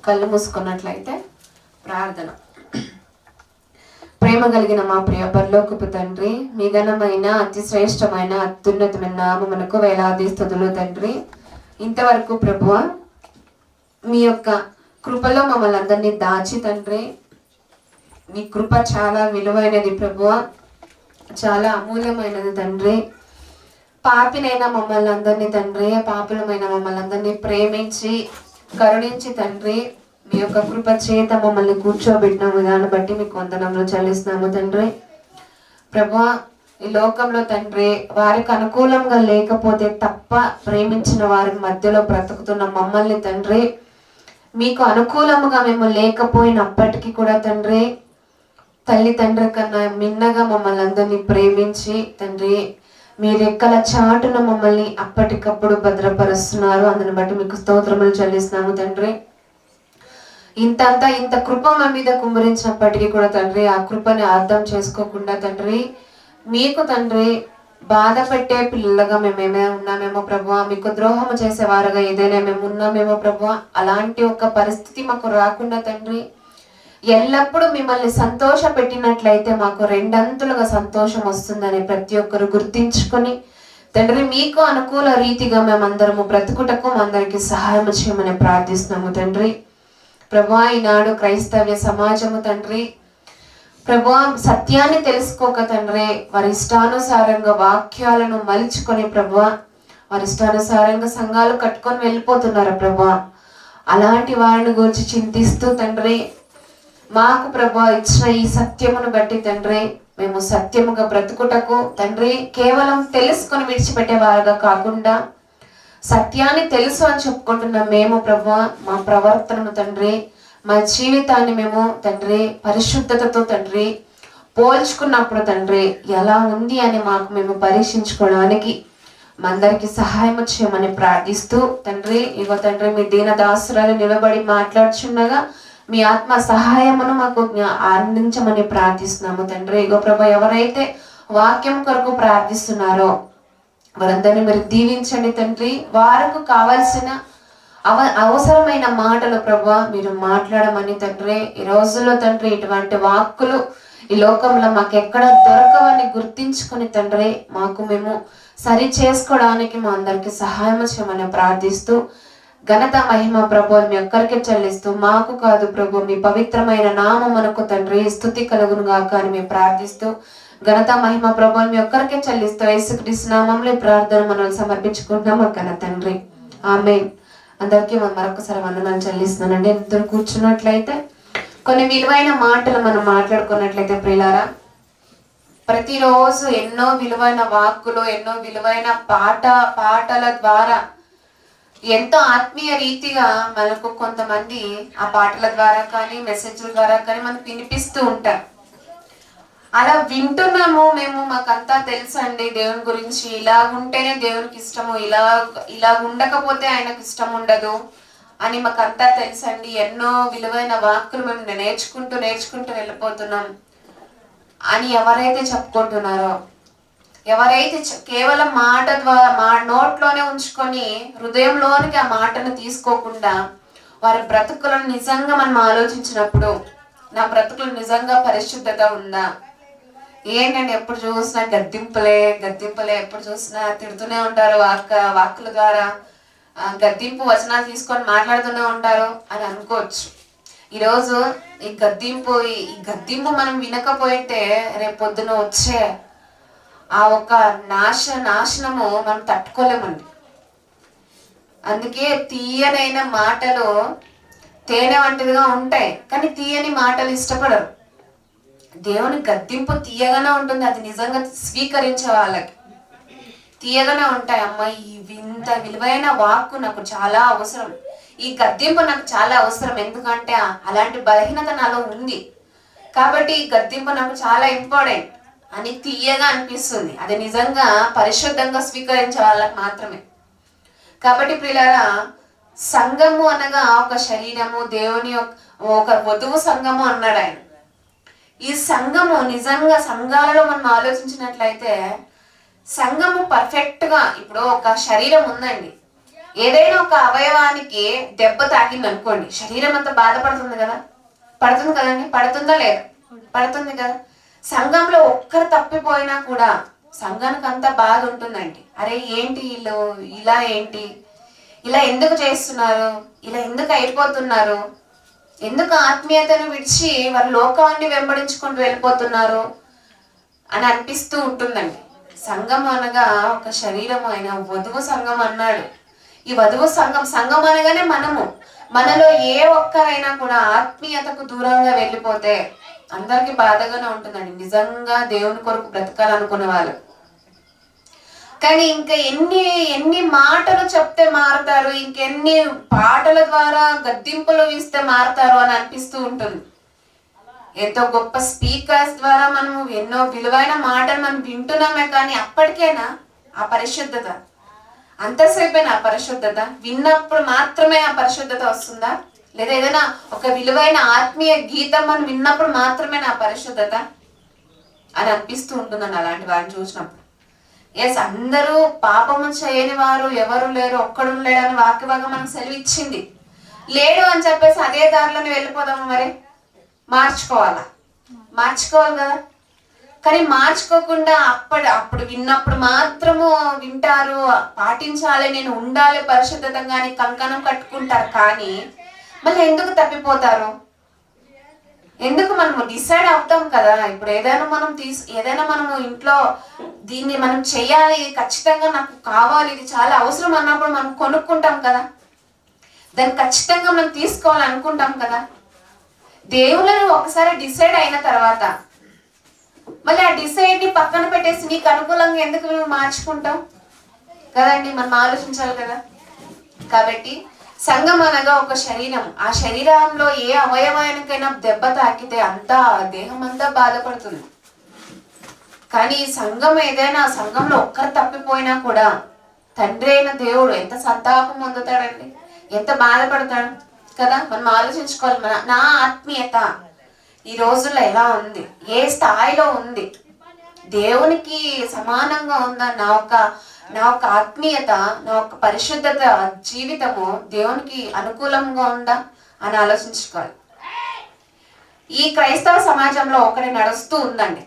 కళ్ళు మూసుకున్నట్లయితే ప్రార్థన. ప్రేమ కలిగిన మా ప్రియ పరలోకపు తండ్రి, మీ ఘనమైన అతి శ్రేష్టమైన అత్యున్నతమైన నామమునకు వేలాది స్తుతులు తండ్రి. ఇంతవరకు ప్రభువ మీ యొక్క కృపలో మమ్మల్ని అందరినీ దాచి తండ్రి, మీ కృప చాలా విలువైనది ప్రభువ, చాలా అమూల్యమైనది తండ్రి. పాపినైనా మమ్మల్ని అందరినీ తండ్రి, పాపులమైన మమ్మల్ని అందరినీ ప్రేమించి కరుణించి తండ్రి, మీ యొక్క కృప చేత మమ్మల్ని కూర్చోబెట్టిన విధానం బట్టి మీకు వందనములు చెల్లిస్తున్నాము తండ్రి. ప్రభువా, ఈ లోకంలో తండ్రి వారికి అనుకూలంగా లేకపోతే తప్ప ప్రేమించిన వారి మధ్యలో బ్రతుకుతున్న మమ్మల్ని తండ్రి, మీకు అనుకూలముగా మేము లేకపోయినప్పటికీ కూడా తండ్రి, తల్లి తండ్రి కన్నా మిన్నగా మమ్మల్ని అందరినీ ప్రేమించి తండ్రి, మీ రెక్కల చాటున మమ్మల్ని అప్పటికప్పుడు భద్రపరుస్తున్నారు. అందుని బట్టి మీకు స్తోత్రములు చెల్లిస్తున్నాము తండ్రి. ఇంత కృప మా మీద కుమ్మరించినప్పటికీ కూడా తండ్రి, ఆ కృపని అర్థం చేసుకోకుండా తండ్రి, మీకు తండ్రి బాధ పెట్టే పిల్లలుగా మేమేమే ఉన్నామేమో ప్రభువా, మీకు ద్రోహము చేసేవారుగా ఏదైనా మేము ఉన్నామేమో ప్రభువా, అలాంటి ఒక పరిస్థితి మాకు రాకుండా తండ్రి, ఎల్లప్పుడూ మిమ్మల్ని సంతోష పెట్టినట్లయితే మాకు రెండంతులుగా సంతోషం వస్తుందని ప్రతి ఒక్కరు గుర్తించుకొని తండ్రి, మీకు అనుకూల రీతిగా మేమందరము బ్రతుకుటకు అందరికి సహాయం చేయమని ప్రార్థిస్తున్నాము తండ్రి. ప్రభువా, ఈనాడు క్రైస్తవ్య సమాజము తండ్రి, ప్రభువా సత్యాన్ని తెలుసుకోక తండ్రి, వారి ఇష్టానుసారంగా వాక్యాలను మలుచుకొని ప్రభువా, వారి ఇష్టానుసారంగా సంఘాలు కట్టుకొని వెళ్ళిపోతున్నారు ప్రభువా. అలాంటి వారిని గురించి చింతిస్తూ తండ్రి, మాకు ప్రభువా ఇచ్చిన ఈ సత్యమును బట్టి తండ్రి, మేము సత్యముగా బ్రతుకుటకు తండ్రి, కేవలం తెలుసుకొని విడిచిపెట్టేవారుగా కాకుండా సత్యాన్ని తెలుసు అని చెప్పుకుంటున్న మేము ప్రభువా, మా ప్రవర్తనను తండ్రి, మా జీవితాన్ని మేము తండ్రి పరిశుద్ధతతో తండ్రి పోల్చుకున్నప్పుడు తండ్రి ఎలా ఉంది అని మాకు మేము పరీక్షించుకోవడానికి మా అందరికి సహాయం చేయమని ప్రార్థిస్తూ తండ్రి, ఇగో తండ్రి మీ దీనదాసురాలు నిలబడి మాట్లాడుచుండగా మీ ఆత్మ సహాయమును మాకు అందించమని ప్రార్థిస్తున్నాము తండ్రి. ఇగో ప్రభా, ఎవరైతే వాక్యం కొరకు ప్రార్థిస్తున్నారో వారందరినీ మీరు దీవించండి తండ్రి. వారికి కావలసిన అవసరమైన మాటలు ప్రభా మీరు మాట్లాడమని తండ్రి, ఈ రోజుల్లో తండ్రి ఇటువంటి వాక్కులు ఈ లోకంలో మాకు ఎక్కడ దొరకవని గుర్తించుకొని తండ్రి, మాకు మేము సరి చేసుకోవడానికి మా అందరికి సహాయం చేయమని ప్రార్థిస్తూ, ఘనత మహిమ ప్రభువులు మీ ఒక్కరికి చెల్లిస్తూ, మాకు కాదు ప్రభు మీ పవిత్రమైన నామమునకు తండ్రి స్తుతి కలుగును గాక అని మేము ప్రార్థిస్తూ, ఘనత మహిమ ప్రభువులు మీ ఒక్కరికి చెల్లిస్తూ యేసుక్రీస్తు నామములో ప్రార్థన మనల్ని సమర్పించుకుంటున్నాము కన్న తండ్రి, ఆమేన్. అందరికీ మరొకసారి వందనాలు చెల్లిస్తున్నానండి. ఇద్దరు కూర్చున్నట్లయితే కొన్ని విలువైన మాటలు మనం మాట్లాడుకున్నట్లయితే ప్రియులారా, ప్రతిరోజు ఎన్నో విలువైన వాక్కులు, ఎన్నో విలువైన పాటల ద్వారా ఎంతో ఆత్మీయ రీతిగా మనకు కొంతమంది ఆ పాటల ద్వారా కానీ మెసేజ్ల ద్వారా కానీ మనకు వినిపిస్తూ ఉంటారు. అలా వింటున్నాము మేము, మాకంతా తెలుసు అండి దేవుని గురించి, ఇలా ఉంటేనే దేవునికి ఇష్టము, ఇలా ఉండకపోతే ఆయనకు ఇష్టం ఉండదు అని మాకంతా తెలుసండి. ఎన్నో విలువైన వాక్కులు మేము నేర్చుకుంటూ వెళ్ళిపోతున్నాం అని ఎవరైతే చెప్పుకుంటున్నారో, ఎవరైతే కేవలం మాట ద్వారా నోట్లోనే ఉంచుకొని హృదయంలోనికి ఆ మాటను తీసుకోకుండా వారి బ్రతుకులను నిజంగా మనం ఆలోచించినప్పుడు, నా బ్రతుకులు నిజంగా పరిశుద్ధత ఉందా? ఏంటండి ఎప్పుడు చూసినా గద్దింపులే, ఎప్పుడు చూసినా తిడుతూనే ఉంటారు, వాక్కుల ద్వారా గద్దింపు వచనాలు తీసుకొని మాట్లాడుతూనే ఉంటారు అని అనుకోవచ్చు. ఈరోజు ఈ గద్దింపు మనం వినకపోతే రేపు పొద్దున వచ్చే ఆ ఒక నాశనము మనం తట్టుకోలేమండి. అందుకే తీయనైన మాటలు తేనె వంటిదిగా ఉంటాయి, కానీ తీయని మాటలు ఇష్టపడరు. దేవుని గద్దింపు తీయగానే ఉంటుంది, అది నిజంగా స్వీకరించే వాళ్ళకి తీయగానే ఉంటాయి. అమ్మ, ఇంత విలువైన వాక్కు నాకు చాలా అవసరం, ఈ గద్దింపు నాకు చాలా అవసరం, ఎందుకంటే అలాంటి బలహీనత నాలో ఉంది కాబట్టి ఈ గద్దింపు నాకు చాలా ఇంపార్టెంట్ అని తీయగా అనిపిస్తుంది. అది నిజంగా పరిశుద్ధంగా స్వీకరించే వాళ్ళకి మాత్రమే. కాబట్టి ప్రియులారా, సంఘము అనగా ఒక శరీరము, దేవుని ఒక వధువు సంఘము అన్నాడు ఆయన. ఈ సంఘము నిజంగా సంఘాలలో మనం ఆలోచించినట్లయితే సంఘము పర్ఫెక్ట్ గా, ఇప్పుడు ఒక శరీరం ఉందండి, ఏదైనా ఒక అవయవానికి దెబ్బ తాకింది అనుకోండి, శరీరం అంతా బాధపడుతుంది కదా, పడుతుంది కదండి, పడుతుందా లేదా? పడుతుంది కదా. సంఘంలో ఒక్కరు తప్పిపోయినా కూడా సంఘానికి అంతా బాధ ఉంటుందండి. అరే ఏంటి వీళ్ళు ఇలా, ఏంటి ఇలా ఎందుకు చేస్తున్నారు, ఇలా ఎందుకు అయిపోతున్నారు, ఎందుకు ఆత్మీయతను విడిచి వారు లోకాన్ని వెంబడించుకుంటూ వెళ్ళిపోతున్నారు అని అనిపిస్తూ ఉంటుందండి. సంఘం అనగా ఒక శరీరం, అయిన వధువు సంఘం అన్నాడు. ఈ వధువు సంఘం అనగానే మనలో ఏ ఒక్కరైనా కూడా ఆత్మీయతకు దూరంగా వెళ్ళిపోతే అందరికి బాధగానే ఉంటుందండి, నిజంగా దేవుని కొరకు బ్రతకాలనుకునే వాళ్ళు. కానీ ఇంకా ఎన్ని మాటలు చెప్తే మారుతారు, ఇంకెన్ని పాటల ద్వారా గద్దింపులు ఇస్తే మారుతారు అని అనిపిస్తూ ఉంటుంది. ఎంతో గొప్ప స్పీకర్స్ ద్వారా మనము ఎన్నో విలువైన మాటలు మనం వింటున్నామే, కానీ అప్పటికైనా ఆ పరిశుద్ధత, అంతసేపైనా ఆ పరిశుద్ధత, విన్నప్పుడు మాత్రమే ఆ పరిశుద్ధత వస్తుందా? లేదా ఏదైనా ఒక విలువైన ఆత్మీయ గీతం మనం విన్నప్పుడు మాత్రమే నా పరిశుద్ధత అని అనిపిస్తూ ఉంటుందండి అలాంటి వారిని చూసినప్పుడు. ఎస్, అందరూ పాపము చేయని వారు ఎవరు లేరు, ఒక్కడు లేడని వాక్యభాగం మనకు సెలవిచ్చింది. లేడు అని చెప్పేసి అదే దారిలోనే వెళ్ళిపోదాము, మరి మార్చుకోవాలి కదా. కానీ మార్చుకోకుండా అప్పుడు విన్నప్పుడు మాత్రము వింటారు, పాటించాలి, నేను ఉండాలి పరిశుద్ధతంగా అని కంకణం కట్టుకుంటారు. కానీ మళ్ళీ ఎందుకు తప్పిపోతారు? ఎందుకు? మనము డిసైడ్ అవుతాం కదా. ఇప్పుడు ఏదైనా మనము ఇంట్లో దీన్ని మనం చెయ్యాలి, ఖచ్చితంగా నాకు కావాలి, ఇది చాలా అవసరం అన్నప్పుడు మనం కొనుక్కుంటాం కదా, దాన్ని ఖచ్చితంగా మనం తీసుకోవాలి అనుకుంటాం కదా. దేవుళ్ళను ఒకసారి డిసైడ్ అయిన తర్వాత మళ్ళీ ఆ డిసైడ్ ని పక్కన పెట్టేసి నీకు అనుకూలంగా ఎందుకు మేము మార్చుకుంటాం కదండి, మనం ఆలోచించాలి కదా. కాబట్టి సంఘం అనగా ఒక శరీరం. ఆ శరీరంలో ఏ అవయవానికైనా దెబ్బ తాకితే అంతా దేహం అంతా బాధపడుతుంది. కానీ సంఘంలో ఒక్కరు తప్పిపోయినా కూడా తండ్రి అయిన దేవుడు ఎంత సంతాపం పొందుతాడండి, ఎంత బాధపడతాడు కదా. మనం ఆలోచించుకోవాలి, నా ఆత్మీయత ఈ రోజుల్లో ఎలా ఉంది, ఏ స్థాయిలో ఉంది, దేవునికి సమానంగా ఉందా నా ఒక ఆత్మీయత, నా ఒక పరిశుద్ధత జీవితము దేవునికి అనుకూలంగా ఉందా అని ఆలోచించుకోవాలి. ఈ క్రైస్తవ సమాజంలో ఒకటి నడుస్తూ ఉందండి.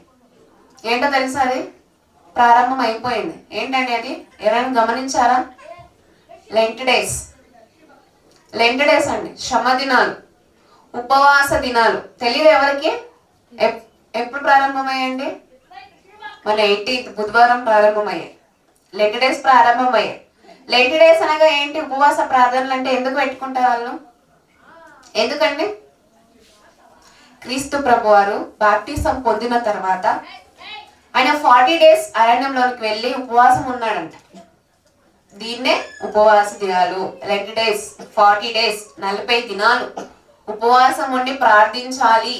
ఏంటో తెలుసా? అది ప్రారంభం అయిపోయింది. ఏంటండి అది? ఎవరైనా గమనించారా? లెంట్ డేస్ అండి, శ్రమ దినాలు, ఉపవాస దినాలు. తెలియదు ఎవరికి? ఎప్పుడు ప్రారంభమయ్యండి? మన 18th బుధవారం ప్రారంభమయ్యాయి లెంట్ డేస్ ప్రారంభమయ్యాయి. లెంట్ డేస్ అనగా ఏంటి? ఉపవాస ప్రార్థనలు. అంటే ఎందుకు పెట్టుకుంటారు వాళ్ళు? ఎందుకండి? క్రీస్తు ప్రభు వారు బాప్టిజం పొందిన తర్వాత ఆయన 40 days అరణ్యంలోకి వెళ్ళి ఉపవాసం ఉన్నాడంట. దీన్నే ఉపవాస దినాలు, లెంట్ డేస్. 40 days 40 దినాలు ఉపవాసం ఉండి ప్రార్థించాలి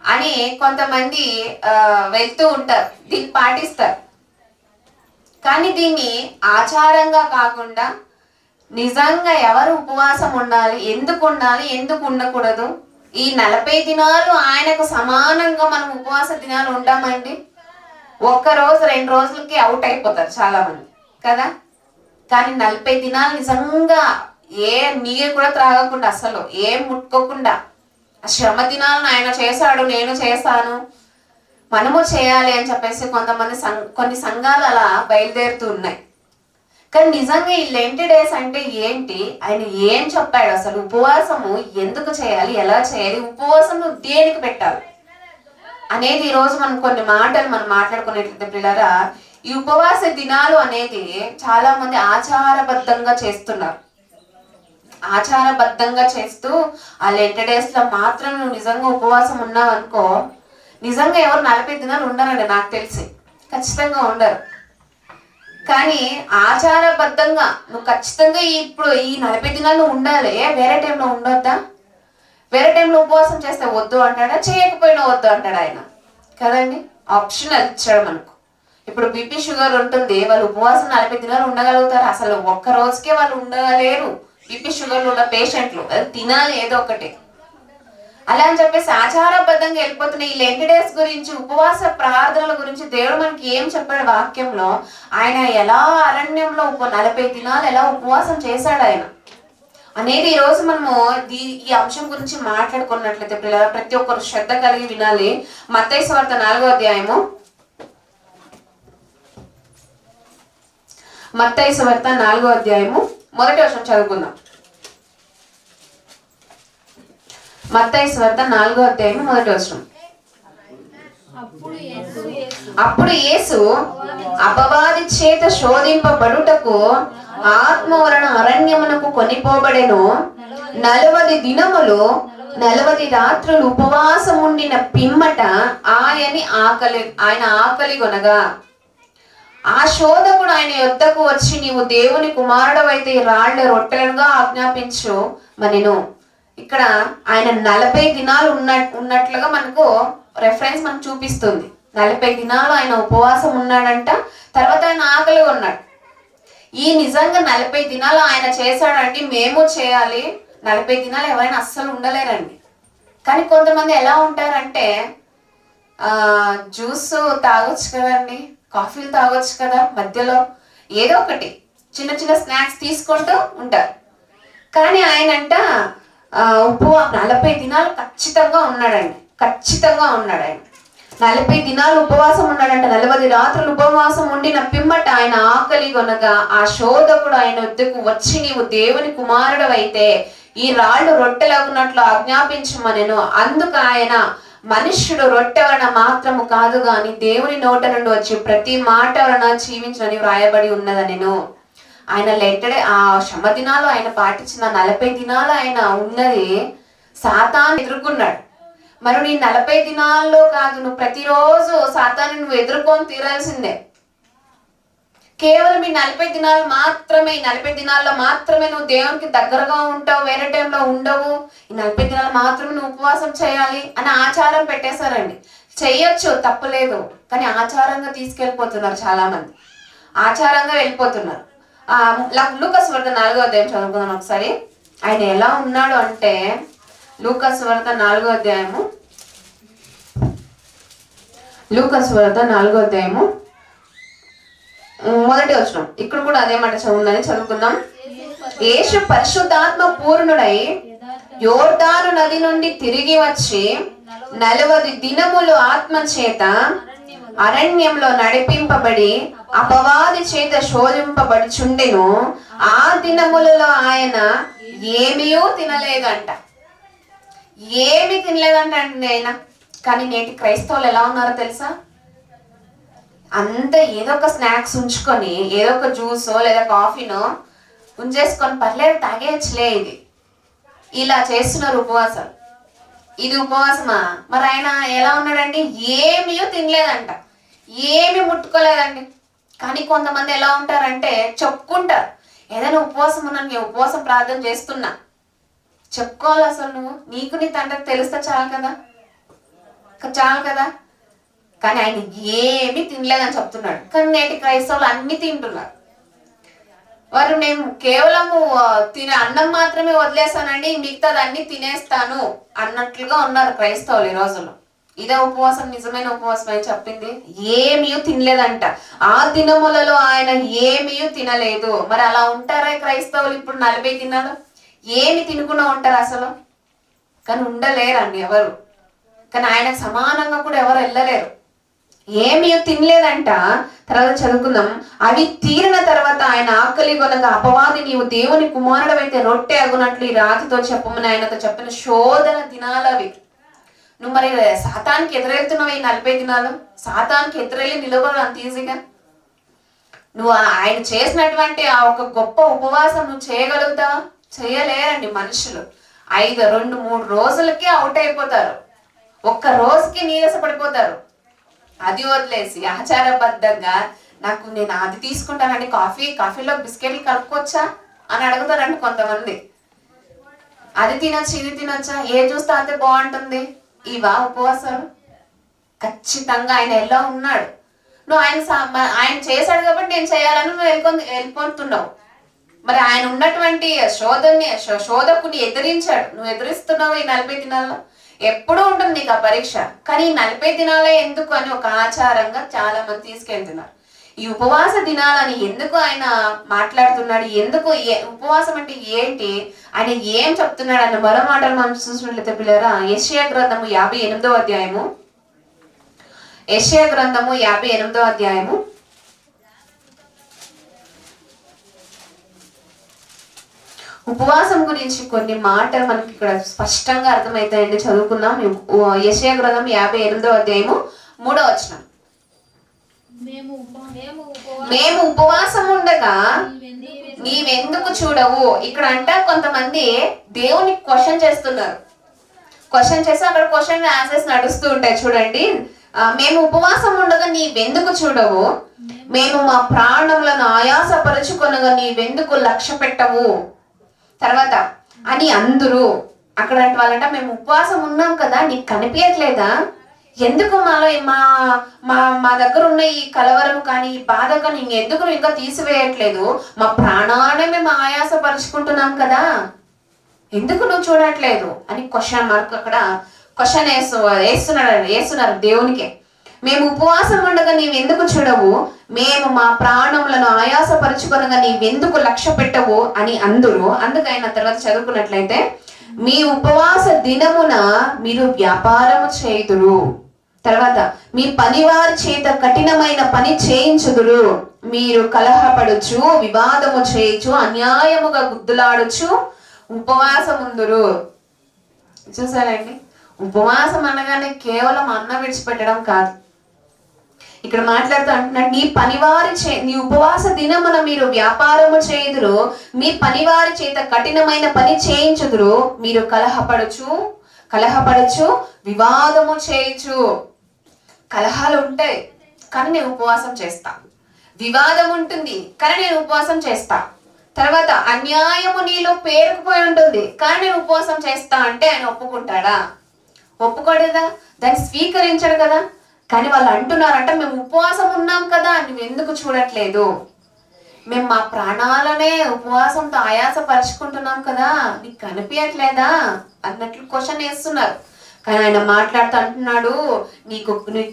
అని కొంతమంది వెళ్తూ ఉంటారు, దీన్ని పాటిస్తారు. కానీ దీన్ని ఆచారంగా కాకుండా నిజంగా ఎవరు ఉపవాసం ఉండాలి, ఎందుకు ఉండకూడదు? ఈ 40 దినాలు ఆయనకు సమానంగా మనం ఉపవాస దినాలు ఉంటామండి. 1 రోజు 2 రోజులకి అవుట్ అయిపోతారు చాలా మంది కదా. కానీ 40 దినాలు నిజంగా ఏ నీరు కూడా త్రాగకుండా, అసలు ఏం ముట్టుకోకుండా ఆ శ్రమ దినాలను ఆయన చేశాడు, నేను చేశాను, మనము చేయాలి అని చెప్పేసి కొన్ని సంఘాలు అలా బయలుదేరుతూ ఉన్నాయి. కానీ నిజంగా ఈ లెంట్ డేస్ అంటే ఏంటి, ఆయన ఏం చెప్పాడు, అసలు ఉపవాసము ఎందుకు చేయాలి, ఎలా చేయాలి, ఉపవాసము దేనికి పెట్టాలి అనేది ఈరోజు మనం కొన్ని మాటలు మనం మాట్లాడుకునేట్లయితే పిల్లరా, ఈ ఉపవాస దినాలు అనేది చాలా మంది ఆచారబద్ధంగా చేస్తున్నారు. ఆచారబద్ధంగా చేస్తూ ఆ లెంట్ డేస్ లో మాత్రం నువ్వు నిజంగా ఉపవాసం ఉన్నావు అనుకో, నిజంగా ఎవరు 40 దినాలు ఉండరండి, నాకు తెలిసి ఖచ్చితంగా ఉండరు. కానీ ఆచారబద్ధంగా నువ్వు ఖచ్చితంగా ఇప్పుడు ఈ 40 దినాలు నువ్వు ఉండాలి, వేరే టైంలో ఉండొద్దా? వేరే టైంలో ఉపవాసం చేస్తే వద్దు అంటాడా? చేయకపోయినా వద్దు అంటాడు ఆయన కదండి. ఆప్షనల్ ఇచ్చాడు మనకు. ఇప్పుడు బీపీ షుగర్ ఉంటుంది, వాళ్ళు ఉపవాసం 40 దినాలు ఉండగలుగుతారు? అసలు 1 రోజుకే వాళ్ళు ఉండలేరు. బీపీ షుగర్లు ఉన్న పేషెంట్లు తినాలి ఏదో ఒకటి. అలా అని చెప్పేసి ఆచారబద్ధంగా వెళ్ళిపోతున్న ఈ లెంట్ డేస్ గురించి, ఉపవాస ప్రార్థనల గురించి దేవుడు మనకి ఏం చెప్పాడు వాక్యంలో? ఆయన ఎలా అరణ్యంలో 40 దినాలు ఎలా ఉపవాసం చేశాడు ఆయన అనేది ఈ రోజు మనము ఈ అంశం గురించి మాట్లాడుకున్నట్లయితే పిల్లల ప్రతి ఒక్కరు శ్రద్ధ కలిగి వినాలి. మత్తయి సువార్త 4వ అధ్యాయము, మత్తయి సువార్త 4వ అధ్యాయము మొదటి వచనం చదువుకుందాం. మత్తయి సువార్త 4వ అధ్యాయము మొదటి వచనం. అప్పుడు యేసు అపవాది చేత శోధింపబడుటకు ఆత్మ వలన అరణ్యమునకు కొనిపోబడెను. 40 దినములు 40 రాత్రులు ఉపవాసం ఉండిన పిమ్మట ఆయన ఆకలి కొనగా ఆ శోధకుడు ఆయన యొద్దకు వచ్చి, నీవు దేవుని కుమారుడవైతే ఈ రాళ్ల రొట్టెలుగా ఆజ్ఞాపించు మనెను. ఇక్కడ ఆయన 40 దినాలు ఉన్నట్లుగా మనకు రెఫరెన్స్ మనకు చూపిస్తుంది. 40 దినాలు ఆయన ఉపవాసం ఉన్నాడంట. తర్వాత ఆయన ఆకలి ఉన్నాడు. ఈ నిజంగా 40 దినాలు ఆయన చేశాడండి, మేము చేయాలి. 40 దినాలు ఎవరైనా అస్సలు ఉండలేరండి. కానీ కొంతమంది ఎలా ఉంటారంటే జ్యూస్ తాగొచ్చు కదండి, కాఫీలు తాగొచ్చు కదా, మధ్యలో ఏదో ఒకటి చిన్న చిన్న స్నాక్స్ తీసుకుంటూ ఉంటారు. కానీ ఆయనంట 40 దినాలు ఖచ్చితంగా ఉన్నాడండి. ఆయన 40 దినాలు ఉపవాసం ఉన్నాడంట. 40 రాత్రులు ఉపవాసం ఉండిన పిమ్మట ఆయన ఆకలి కొనగా ఆ శోధకుడు ఆయన వద్దకు వచ్చి, నీవు దేవుని కుమారుడవైతే ఈ రాళ్ళు రొట్టెలగునట్లు ఆజ్ఞాపించమనెను. అందుకు ఆయన, మనుష్యుడు రొట్టె వలన మాత్రము కాదు గాని దేవుని నోట నుండి వచ్చి ప్రతి మాట వలన జీవించని వ్రాయబడి ఉన్నదనెను. ఆయన ఆ శ్రమ దినాలు ఆయన పాటించిన 40 దినాలు ఆయన ఉన్నది సాతాను ఎదుర్కొన్నాడు. మరి నీ 40 దినాల్లో కాదు, నువ్వు ప్రతిరోజు సాతాను నువ్వు ఎదుర్కొని తీరాల్సిందే. కేవలం ఈ 40 దినాలు మాత్రమే, ఈ 40 దినాల్లో మాత్రమే నువ్వు దేవునికి దగ్గరగా ఉంటావు, వేరే టైంలో ఉండవు. ఈ 40 దినాలు మాత్రమే నువ్వు ఉపవాసం చేయాలి అని ఆచారం పెట్టేశారండి. చెయ్యొచ్చు, తప్పులేదు. కానీ ఆచారంగా తీసుకెళ్ళిపోతున్నారు చాలా మంది, ఆచారంగా వెళ్ళిపోతున్నారు. లూకా సువార్త 4వ అధ్యాయం చదువుకుందాం ఒకసారి. ఆయన ఎలా ఉన్నాడు అంటే, లూకా సువార్త 4వ అధ్యాయము, లూకా సువార్త 4వ అధ్యాయము మొదటి వచనం. ఇక్కడ కూడా అదే మాట ఉందని చదువుకుందాం. యేసు పరిశుద్ధాత్మ పూర్ణుడై యోర్దాను నది నుండి తిరిగి వచ్చి 40 దినములు ఆత్మ చేత అరణ్యంలో నడిపింపబడి అపవాది చేత శోధింపబడుచుండెను. ఆ దినములలో ఆయన ఏమీయూ తినలేదంట. ఏమి తినలేదంట అండి ఆయన. కానీ నేటి క్రైస్తవులు ఎలా ఉన్నారో తెలుసా? అంత ఏదో ఒక స్నాక్స్ ఉంచుకొని, ఏదో ఒక జ్యూసో లేదా కాఫీనో ఉంచేసుకొని, పర్లేదు తాగేయచ్చులే, ఇది ఇలా చేస్తున్నారు ఉపవాసం. ఇది ఉపవాసమా? మరి ఆయన ఎలా ఉన్నాడండి? ఏమీ తినలేదంట, ఏమి ముట్టుకోలేదండి. కానీ కొంతమంది ఎలా ఉంటారంటే చెప్పుకుంటారు, ఏదైనా ఉపవాసం ఉన్నాను, నేను ఉపవాసం ప్రార్థన చేస్తున్నా చెప్పుకోవాలి. అసలు నీకు నీ తండ్రికి తెలిస్తే చాలు కదా. కానీ ఆయన ఏమీ తినలేదని చెప్తున్నాడు. కానీ నేటి క్రైస్తవులు అన్ని తింటున్నారు. వారు నేను కేవలము అన్నం మాత్రమే వదిలేస్తానండి, మిగతాది అన్ని తినేస్తాను అన్నట్లుగా ఉన్నారు క్రైస్తవులు ఈ రోజుల్లో. ఇదే ఉపవాసం, నిజమైన ఉపవాసం అని చెప్పింది? ఏమీ తినలేదంట. ఆ దినములలో ఆయన ఏమీ తినలేదు. మరి అలా ఉంటారా క్రైస్తవులు? ఇప్పుడు 40 దినాలు ఏమి తినకుండా ఉంటారు అసలు? కానీ ఉండలేరండి ఎవరు. కానీ ఆయనకు సమానంగా కూడా ఎవరు వెళ్ళలేరు. ఏమీ తినలేదంట. తర్వాత చదువుకుందాం. అవి తీరిన తర్వాత ఆయన ఆకలి కొనగా అపవాది, నీవు దేవుని కుమారుడవైతే రొట్టె అగునట్లు ఈ రాతితో చెప్పమని ఆయనతో చెప్పిన శోధన దినాలు అవి. నువ్వు మరి సాతానికి ఎదురెళ్తున్నావు ఈ 40 దినాలు. సాతానికి ఎదురెళ్ళి నిలబడు అంత ఈజీగా? నువ్వు ఆయన చేసినటువంటి ఆ ఒక గొప్ప ఉపవాసం నువ్వు చేయగలుగుతావా? చేయలేరండి మనుషులు. 5, 2, 3 రోజులకే అవుట్ అయిపోతారు. ఒక్క రోజుకి నీరస పడిపోతారు. అది వదిలేసి ఆచారబద్ధంగా నేను అది తీసుకుంటానండి, కాఫీలో బిస్కెట్లు కలుపుకోవచ్చా అని అడుగుతారండి కొంతమంది. అది తినొచ్చు, ఇది తినొచ్చా, ఏ జ్యూస్ తాగితే బాగుంటుంది, ఇవా ఉపవాసాలు? ఖచ్చితంగా ఆయన ఎలా ఉన్నాడు. నువ్వు ఆయన చేశాడు కాబట్టి నేను చేయాలని నువ్వు వెళ్ళిపోతున్నావు. మరి ఆయన ఉన్నటువంటి శోధకుని ఎదిరించాడు, నువ్వు ఎదిరిస్తున్నావు ఈ 40 దినాల్లో. ఎప్పుడూ ఉంటుంది నీకు ఆ పరీక్ష. కానీ 40 దినాలే ఎందుకు అని ఒక ఆచారంగా చాలా మంది తీసుకెళ్తున్నారు. ఈ ఉపవాస దినాలని ఎందుకు ఆయన మాట్లాడుతున్నాడు, ఎందుకు ఉపవాసం అంటే ఏంటి, ఆయన ఏం చెప్తున్నాడు అన్న మరో మాటలు మనం చూసినట్లయితే పిల్లరా, యెషయా గ్రంథము 58వ అధ్యాయము, యెషయా గ్రంథము 58వ అధ్యాయము ఉపవాసం గురించి కొన్ని మాటలు మనకి ఇక్కడ స్పష్టంగా అర్థమవుతాయండి. చదువుకుందాం. యెషయా గ్రంథం 58వ అధ్యాయము 3వ వచనం. మేము ఉపవాసం ఉండగా నీవెందుకు చూడవు. ఇక్కడ అంటే కొంతమంది దేవుని క్వశ్చన్ చేస్తున్నారు. క్వశ్చన్ చేసి అక్కడ క్వశ్చన్ ఆన్సర్స్ నడుస్తూ ఉంటాయి చూడండి. మేము ఉపవాసం ఉండగా నీవెందుకు చూడవు, మేము మా ప్రాణములను ఆయాసపరుచుకొనగా నీవెందుకు లక్ష్య పెట్టవు. తర్వాత అని అందరూ అక్కడ వాళ్ళంట, మేము ఉపవాసం ఉన్నాం కదా, నీకు కనిపించట్లేదా, ఎందుకు మాలో మా దగ్గర ఉన్న ఈ కలవరం కానీ ఈ బాధ కానీ ఎందుకు ఇంకా తీసివేయట్లేదు, మా ప్రాణాలనే మేము ఆయాసపరుచుకుంటున్నాం కదా, ఎందుకు నువ్వు చూడట్లేదు అని క్వశ్చన్ మార్క్ అక్కడ క్వశ్చన్ వేస్తున్నారు దేవునికి. మేము ఉపవాసం ఉండగా నీవెందుకు చూడవు, మేము మా ప్రాణములను ఆయాసపరుచుకొనగా నీవెందుకు లక్ష్య పెట్టవు అని అందరూ. అందుకైన తర్వాత చదువుకున్నట్లయితే, మీ ఉపవాస దినమున మీరు వ్యాపారము చేయుదురు, తర్వాత మీ పనివారి చేత కఠినమైన పని చేయించుదురు, మీరు కలహపడుచు వివాదము చేయుచు అన్యాయముగా గుద్దులాడుచు ఉపవాసముందురు. చూసారండి, ఉపవాసం అనగానే కేవలం అన్నం విడిచిపెట్టడం కాదు. ఇక్కడ మాట్లాడుతూ అంటున్నాడు, నీ ఉపవాస దినమున మీరు వ్యాపారము చేయుదురు, మీ పనివారి చేత కఠినమైన పని చేయించుదురు, మీరు కలహపడచ్చు వివాదము చేయించు. కలహాలు ఉంటాయి కానీ నేను ఉపవాసం చేస్తా, వివాదం ఉంటుంది కానీ నేను ఉపవాసం చేస్తా, తర్వాత అన్యాయము నీలో పేరుకుపోయి ఉంటుంది కానీ నేను ఉపవాసం చేస్తా అంటే ఆయన ఒప్పుకుంటాడా? ఒప్పుకోడు కదా, దాన్ని స్వీకరించడు కదా. కానీ వాళ్ళు అంటున్నారంట, మేము ఉపవాసం ఉన్నాం కదా, నువ్వెందుకు చూడట్లేదు, మేము మా ప్రాణాలనే ఉపవాసంతో ఆయాసపరుచుకుంటున్నాం కదా, నీకు కనిపించట్లేదా అన్నట్లు క్వశ్చన్ వేస్తున్నారు. కానీ ఆయన మాట్లాడుతూ అంటున్నాడు, నీకు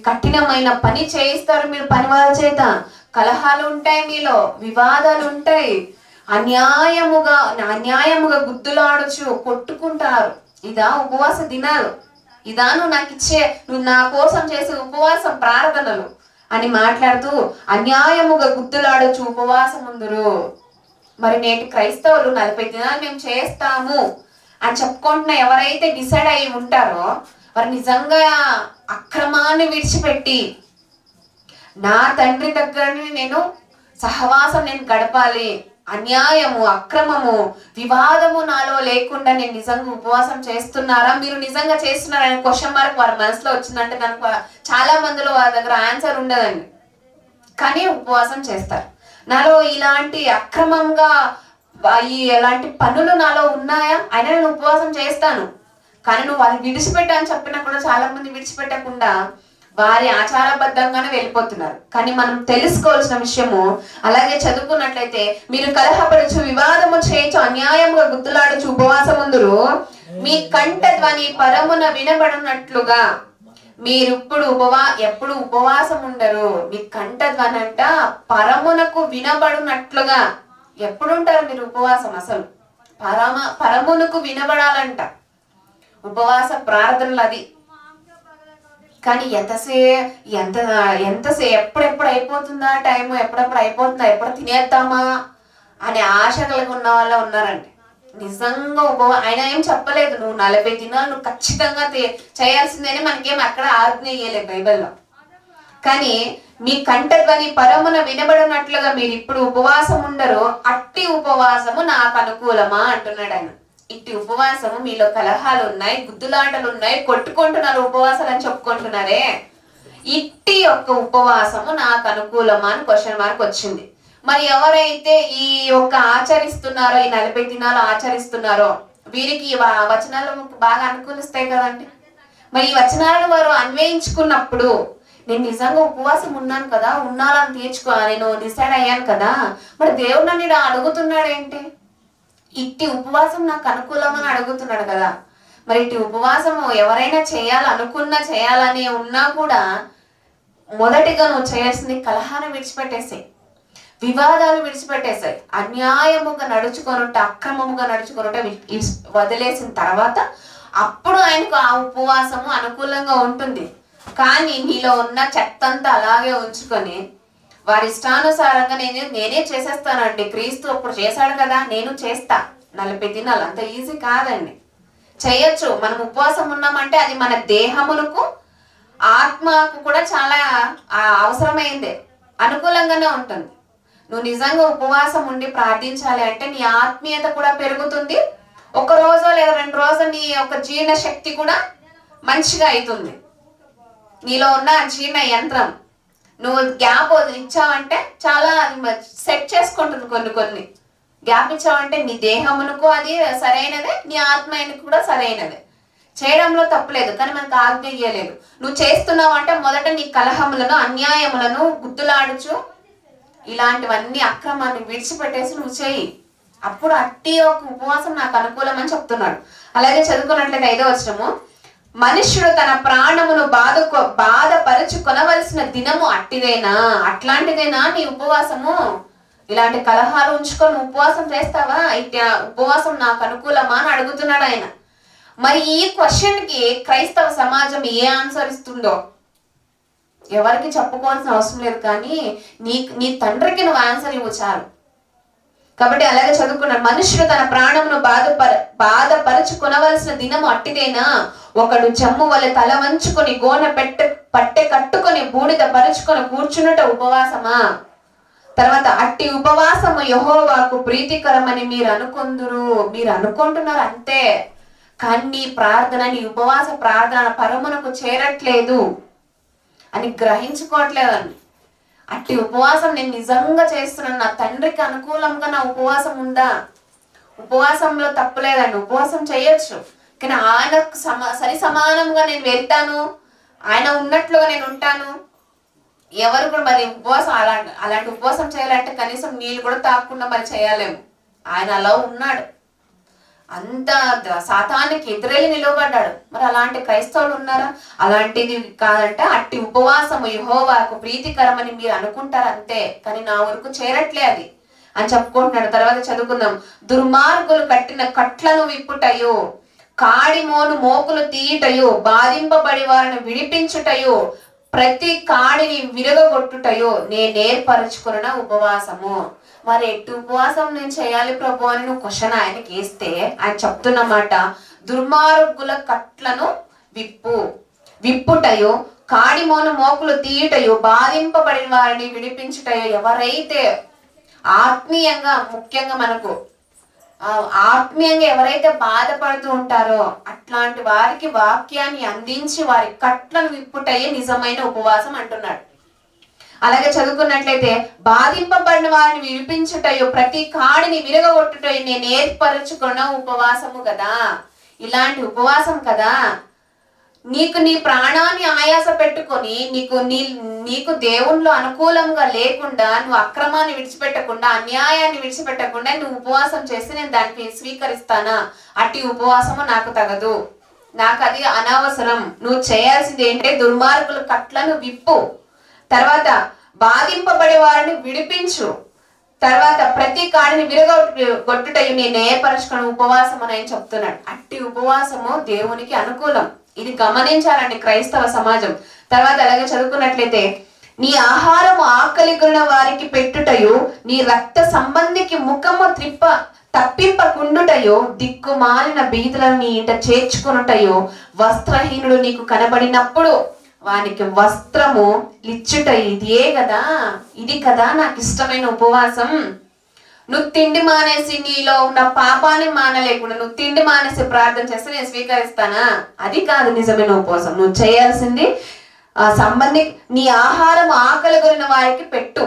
కఠినమైన పని చేయిస్తారు మీరు పని వాళ్ళ చేత, కలహాలు ఉంటాయి, మీలో వివాదాలు ఉంటాయి, అన్యాయముగా గుద్దులాడుచు కొట్టుకుంటారు. ఇదా ఉపవాస దినాలు, ఇదా నువ్వు నా కోసం చేసే ఉపవాసం ప్రార్థనలు అని మాట్లాడుతూ అన్యాయముగా గుద్దులాడొచ్చు ఉపవాసం ముందురు. మరి నేటి క్రైస్తవులు 40 దినాలు మేము చేస్తాము అని చెప్పుకుంటున్న ఎవరైతే డిసైడ్ అయ్యి ఉంటారో వారు నిజంగా అక్రమాన్ని విడిచిపెట్టి నా తండ్రి దగ్గరని నేను సహవాసం నేను గడపాలి, అన్యాయము అక్రమము వివాదము నాలో లేకుండా నేను నిజంగా ఉపవాసం చేస్తున్నారా, మీరు నిజంగా చేస్తున్నారని క్వశ్చన్ మార్క్ వారి మనసులో వచ్చిందంటే దానికి చాలా మందిలో వారి దగ్గర ఆన్సర్ ఉండదండి. కానీ ఉపవాసం చేస్తారు. నాలో ఇలాంటి అక్రమంగా ఎలాంటి పనులు నాలో ఉన్నాయా, అయినా నేను ఉపవాసం చేస్తాను. కానీ నువ్వు వాళ్ళు విడిచిపెట్టా అని చెప్పినా కూడా చాలా మంది విడిచిపెట్టకుండా వారి ఆచారబద్ధంగానే వెళ్ళిపోతున్నారు. కానీ మనం తెలుసుకోవాల్సిన విషయము, అలాగే చదువుకున్నట్లయితే, మీరు కలహపడుచు వివాదము చేయొచ్చు అన్యాయముగా గుద్దులాడుచు ఉపవాసముందురు, మీ కంఠ ధ్వని పరమున వినబడినట్లుగా. మీరు ఎప్పుడు ఉపవాసం ఉండరు, మీ కంఠ ధ్వని అంట పరమునకు వినబడినట్లుగా. ఎప్పుడు ఉంటారు మీరు ఉపవాసం? అసలు పరమునకు వినబడాలంట ఉపవాస ప్రార్థనలు. అది కానీ ఎప్పుడెప్పుడు అయిపోతుందా టైము, ఎప్పుడెప్పుడు అయిపోతుందా, ఎప్పుడు తినేద్దామా అనే ఆశ కలిగి ఉన్న వాళ్ళు ఉన్నారండి. నిజంగా ఆయన ఏం చెప్పలేదు నువ్వు 40 దినాలు నువ్వు ఖచ్చితంగా చేయాల్సిందేనే, మనకేం అక్కడ ఆజ్ఞ ఇయ్యలేదు బైబిల్లో. కానీ మీ కంఠధ్వని పరమున వినబడినట్లుగా మీరు ఇప్పుడు ఉపవాసం ఉండరు, అట్టి ఉపవాసము నాకు అనుకూలమా అంటున్నాడు ఆయన. ఇట్టి ఉపవాసము, మీలో కలహాలు ఉన్నాయి, గుద్దులాటలు ఉన్నాయి, కొట్టుకుంటున్నారు, ఉపవాసాలు అని చెప్పుకుంటున్నారే, ఇట్టి యొక్క ఉపవాసము నాకు అనుకూలమా అని క్వశ్చన్ మార్క్ వచ్చింది. మరి ఎవరైతే ఈ యొక్క ఆచరిస్తున్నారో, ఈ 40 దినాలు ఆచరిస్తున్నారో వీరికి ఈ వచనాలు బాగా అనుకూలిస్తాయి కదండి. మరి ఈ వచనాలను వారు అన్వయించుకున్నప్పుడు, నేను నిజంగా ఉపవాసం ఉన్నాను కదా, ఉన్నాలని నేను డిసైడ్ అయ్యాను కదా, మరి దేవుడు నన్ను అడుగుతున్నాడు ఏంటి, ఇట్టి ఉపవాసం నాకు అనుకూలమని అడుగుతున్నాడు కదా, మరి ఇటు ఉపవాసము ఎవరైనా చేయాలని ఉన్నా కూడా మొదటిగా నువ్వు చేయాల్సింది కలహాన్ని విడిచిపెట్టేసాయి, వివాదాలు విడిచిపెట్టేసాయి, అన్యాయముగా నడుచుకొనుంట, అక్రమముగా నడుచుకొనుంట వదిలేసిన తర్వాత అప్పుడు ఆయనకు ఆ ఉపవాసము అనుకూలంగా ఉంటుంది. కానీ నీలో ఉన్న చెత్తంతా అలాగే ఉంచుకొని వారి ఇష్టానుసారంగా నేనే చేసేస్తానండి, క్రీస్తు అప్పుడు చేశాడు కదా నేను చేస్తా, 40 దినాలు అంత ఈజీ కాదండి. చేయొచ్చు. మనం ఉపవాసం ఉన్నామంటే అది మన దేహములకు ఆత్మకు కూడా చాలా అవసరమైందే, అనుకూలంగానే ఉంటుంది. నువ్వు నిజంగా ఉపవాసం ఉండి ప్రార్థించాలి అంటే నీ ఆత్మీయత కూడా పెరుగుతుంది. 1 రోజు లేదా 2 రోజులు నీ యొక్క జీర్ణ శక్తి కూడా మంచిగా అవుతుంది. నీలో ఉన్న జీర్ణ యంత్రం నువ్వు గ్యాప్ ఇచ్చావంటే చాలా సెట్ చేసుకుంటుంది. కొన్ని గ్యాప్ ఇచ్చావంటే నీ దేహమునకు అది సరైనదే, నీ ఆత్మీయకు కూడా సరైనదే. చేయడంలో తప్పులేదు, కానీ మనకు ఆజ్ఞ ఇయ్యలేదు. నువ్వు చేస్తున్నావు అంటే మొదట నీ కలహములను, అన్యాయములను, గుద్దులాడుచు ఇలాంటివన్నీ అక్రమాన్ని విడిచిపెట్టేసి నువ్వు చేయి. అప్పుడు అట్టి ఒక ఉపవాసం నాకు అనుకూలం అని చెప్తున్నాడు. అలాగే చదువుకున్నట్లయితే 5వ వచనము, మనుష్యుడు తన ప్రాణమును బాధపరుచుకొనవలసిన దినము అట్లాంటిదేనా నీ ఉపవాసము? ఇలాంటి కలహాలు ఉంచుకొని ఉపవాసం చేస్తావా? ఉపవాసం నాకు అనుకూలమా అని అడుగుతున్నాడు ఆయన. మరి ఈ క్వశ్చన్ కి క్రైస్తవ సమాజం ఏ ఆన్సర్ ఇస్తుందో ఎవరికి చెప్పుకోవాల్సిన అవసరం లేదు, కానీ నీ తండ్రికి నువ్వు ఆన్సర్ ఇవ్వు చాలు. కాబట్టి అలాగే చదువుకున్నాడు, మనుషుడు తన ప్రాణమును బాధపరుచుకొనవలసిన దినము అట్టిదేనా? ఒకడు జమ్ము వల్ల తల వంచుకొని గోనె పట్టె కట్టుకొని బూడిద పరుచుకొని కూర్చున్నట ఉపవాసమా? తర్వాత అట్టి ఉపవాసము యెహోవాకు ప్రీతికరమని మీరు అనుకుంటున్నారు అంతే, కానీ నీ ప్రార్థన, నీ ఉపవాస ప్రార్థన పరమునకు చేరట్లేదు అని గ్రహించుకోవట్లేదండి. అట్టి ఉపవాసం నేను నిజంగా చేస్తున్నాను, నా తండ్రికి అనుకూలంగా నా ఉపవాసం ఉందా? ఉపవాసంలో తప్పులేదండి, ఉపవాసం చేయొచ్చు. కానీ ఆయనకు సరి సమానంగా నేను వెళ్తాను, ఆయన ఉన్నట్లుగా నేను ఉంటాను. ఎవరు కూడా మరి ఉపవాసం అలాంటి ఉపవాసం చేయాలంటే కనీసం నీళ్ళు కూడా తాగకుండా మరి చేయాలేము. ఆయన అలా ఉన్నాడు, అంత సాతానికి ఎదురెళ్ళి నిలవబడ్డాడు. మరి అలాంటి క్రైస్తవులు ఉన్నారా? అలాంటిది కాదంటే అట్టి ఉపవాసము యెహోవాకు ప్రీతికరమని మీరు అనుకుంటారు అంతే, కానీ నా వరకు చేరట్లే అది అని చెప్పుకుంటున్నాడు. తర్వాత చదువుకుందాం, దుర్మార్గులు కట్టిన కట్లను విప్పుటయో, కాడిమోను మోకులు తీయుటయో, బాధింపబడి వారిని విడిపించుటయో, ప్రతి కాడిని విరగొట్టుటయో నేర్పరచుకున్న ఉపవాసము. మరి ఎట్టి ఉపవాసం నేను చేయాలి ప్రభు అని నువ్వు క్వశ్చన్ ఆయనకి వేస్తే ఆయన చెప్తున్నమాట, దుర్మార్గుల కట్లను విప్పుటయో, కాడిమోను మోకులు తీయుటయో, బాధింపబడిన వారిని విడిపించుటయో. ఎవరైతే ఆత్మీయంగా, ముఖ్యంగా మనకు ఆత్మీయంగా ఎవరైతే బాధపడుతూ ఉంటారో అట్లాంటి వారికి వాక్యాన్ని అందించి వారి కట్లను విప్పుటయే నిజమైన ఉపవాసం అంటున్నాడు. అలాగే చదువుకున్నట్లయితే, బాధింపబడిన వారిని విడిపించుటయో, ప్రతి కాడిని విరగొట్టుటయో నేను ఏర్పరచుకున్న ఉపవాసము కదా. ఇలాంటి ఉపవాసం కదా నీకు నీ ప్రాణాన్ని ఆయాస పెట్టుకొని నీకు దేవుణ్ణిలో అనుకూలంగా లేకుండా, నువ్వు అక్రమాన్ని విడిచిపెట్టకుండా, అన్యాయాన్ని విడిచిపెట్టకుండా నువ్వు ఉపవాసం చేసి నేను దాన్ని స్వీకరిస్తానా? అట్టి ఉపవాసము నాకు తగదు, నాకు అది అనవసరం. నువ్వు చేయాల్సింది ఏంటంటే దుర్మార్గుల కట్లను విప్పు, తర్వాత బాధింపబడే వారిని విడిపించు, తర్వాత ప్రతి కాడిని విరగొట్టుటయు నేను ఏర్పరచుకున్న ఉపవాసం అని ఆయన చెప్తున్నాడు. అట్టి ఉపవాసము దేవునికి అనుకూలం. ఇది గమనించాలండి క్రైస్తవ సమాజం. తర్వాత అలాగే చదువుకున్నట్లయితే, నీ ఆహారము ఆకలిగొన్న వారికి పెట్టుటయు, నీ రక్త సంబంధికి ముఖము తప్పింపకుండుటయో, దిక్కుమాలిన బీదలను నీ ఇంట చేర్చుకునుటయో, వస్త్రహీనుడు నీకు కనబడినప్పుడు వానికి వస్త్రము లిచ్చుట ఇది కదా నాకు ఇష్టమైన ఉపవాసం. నువ్వు తిండి మానేసి నీలో ఉన్న పాపాన్ని మానలేకుండా నువ్వు తిండి మానేసి ప్రార్థన చేస్తే నేను స్వీకరిస్తానా? అది కాదు నిజమైన ఉపవాసం. నువ్వు చేయాల్సింది నీ ఆహారం ఆకలి కొనిన వారికి పెట్టు.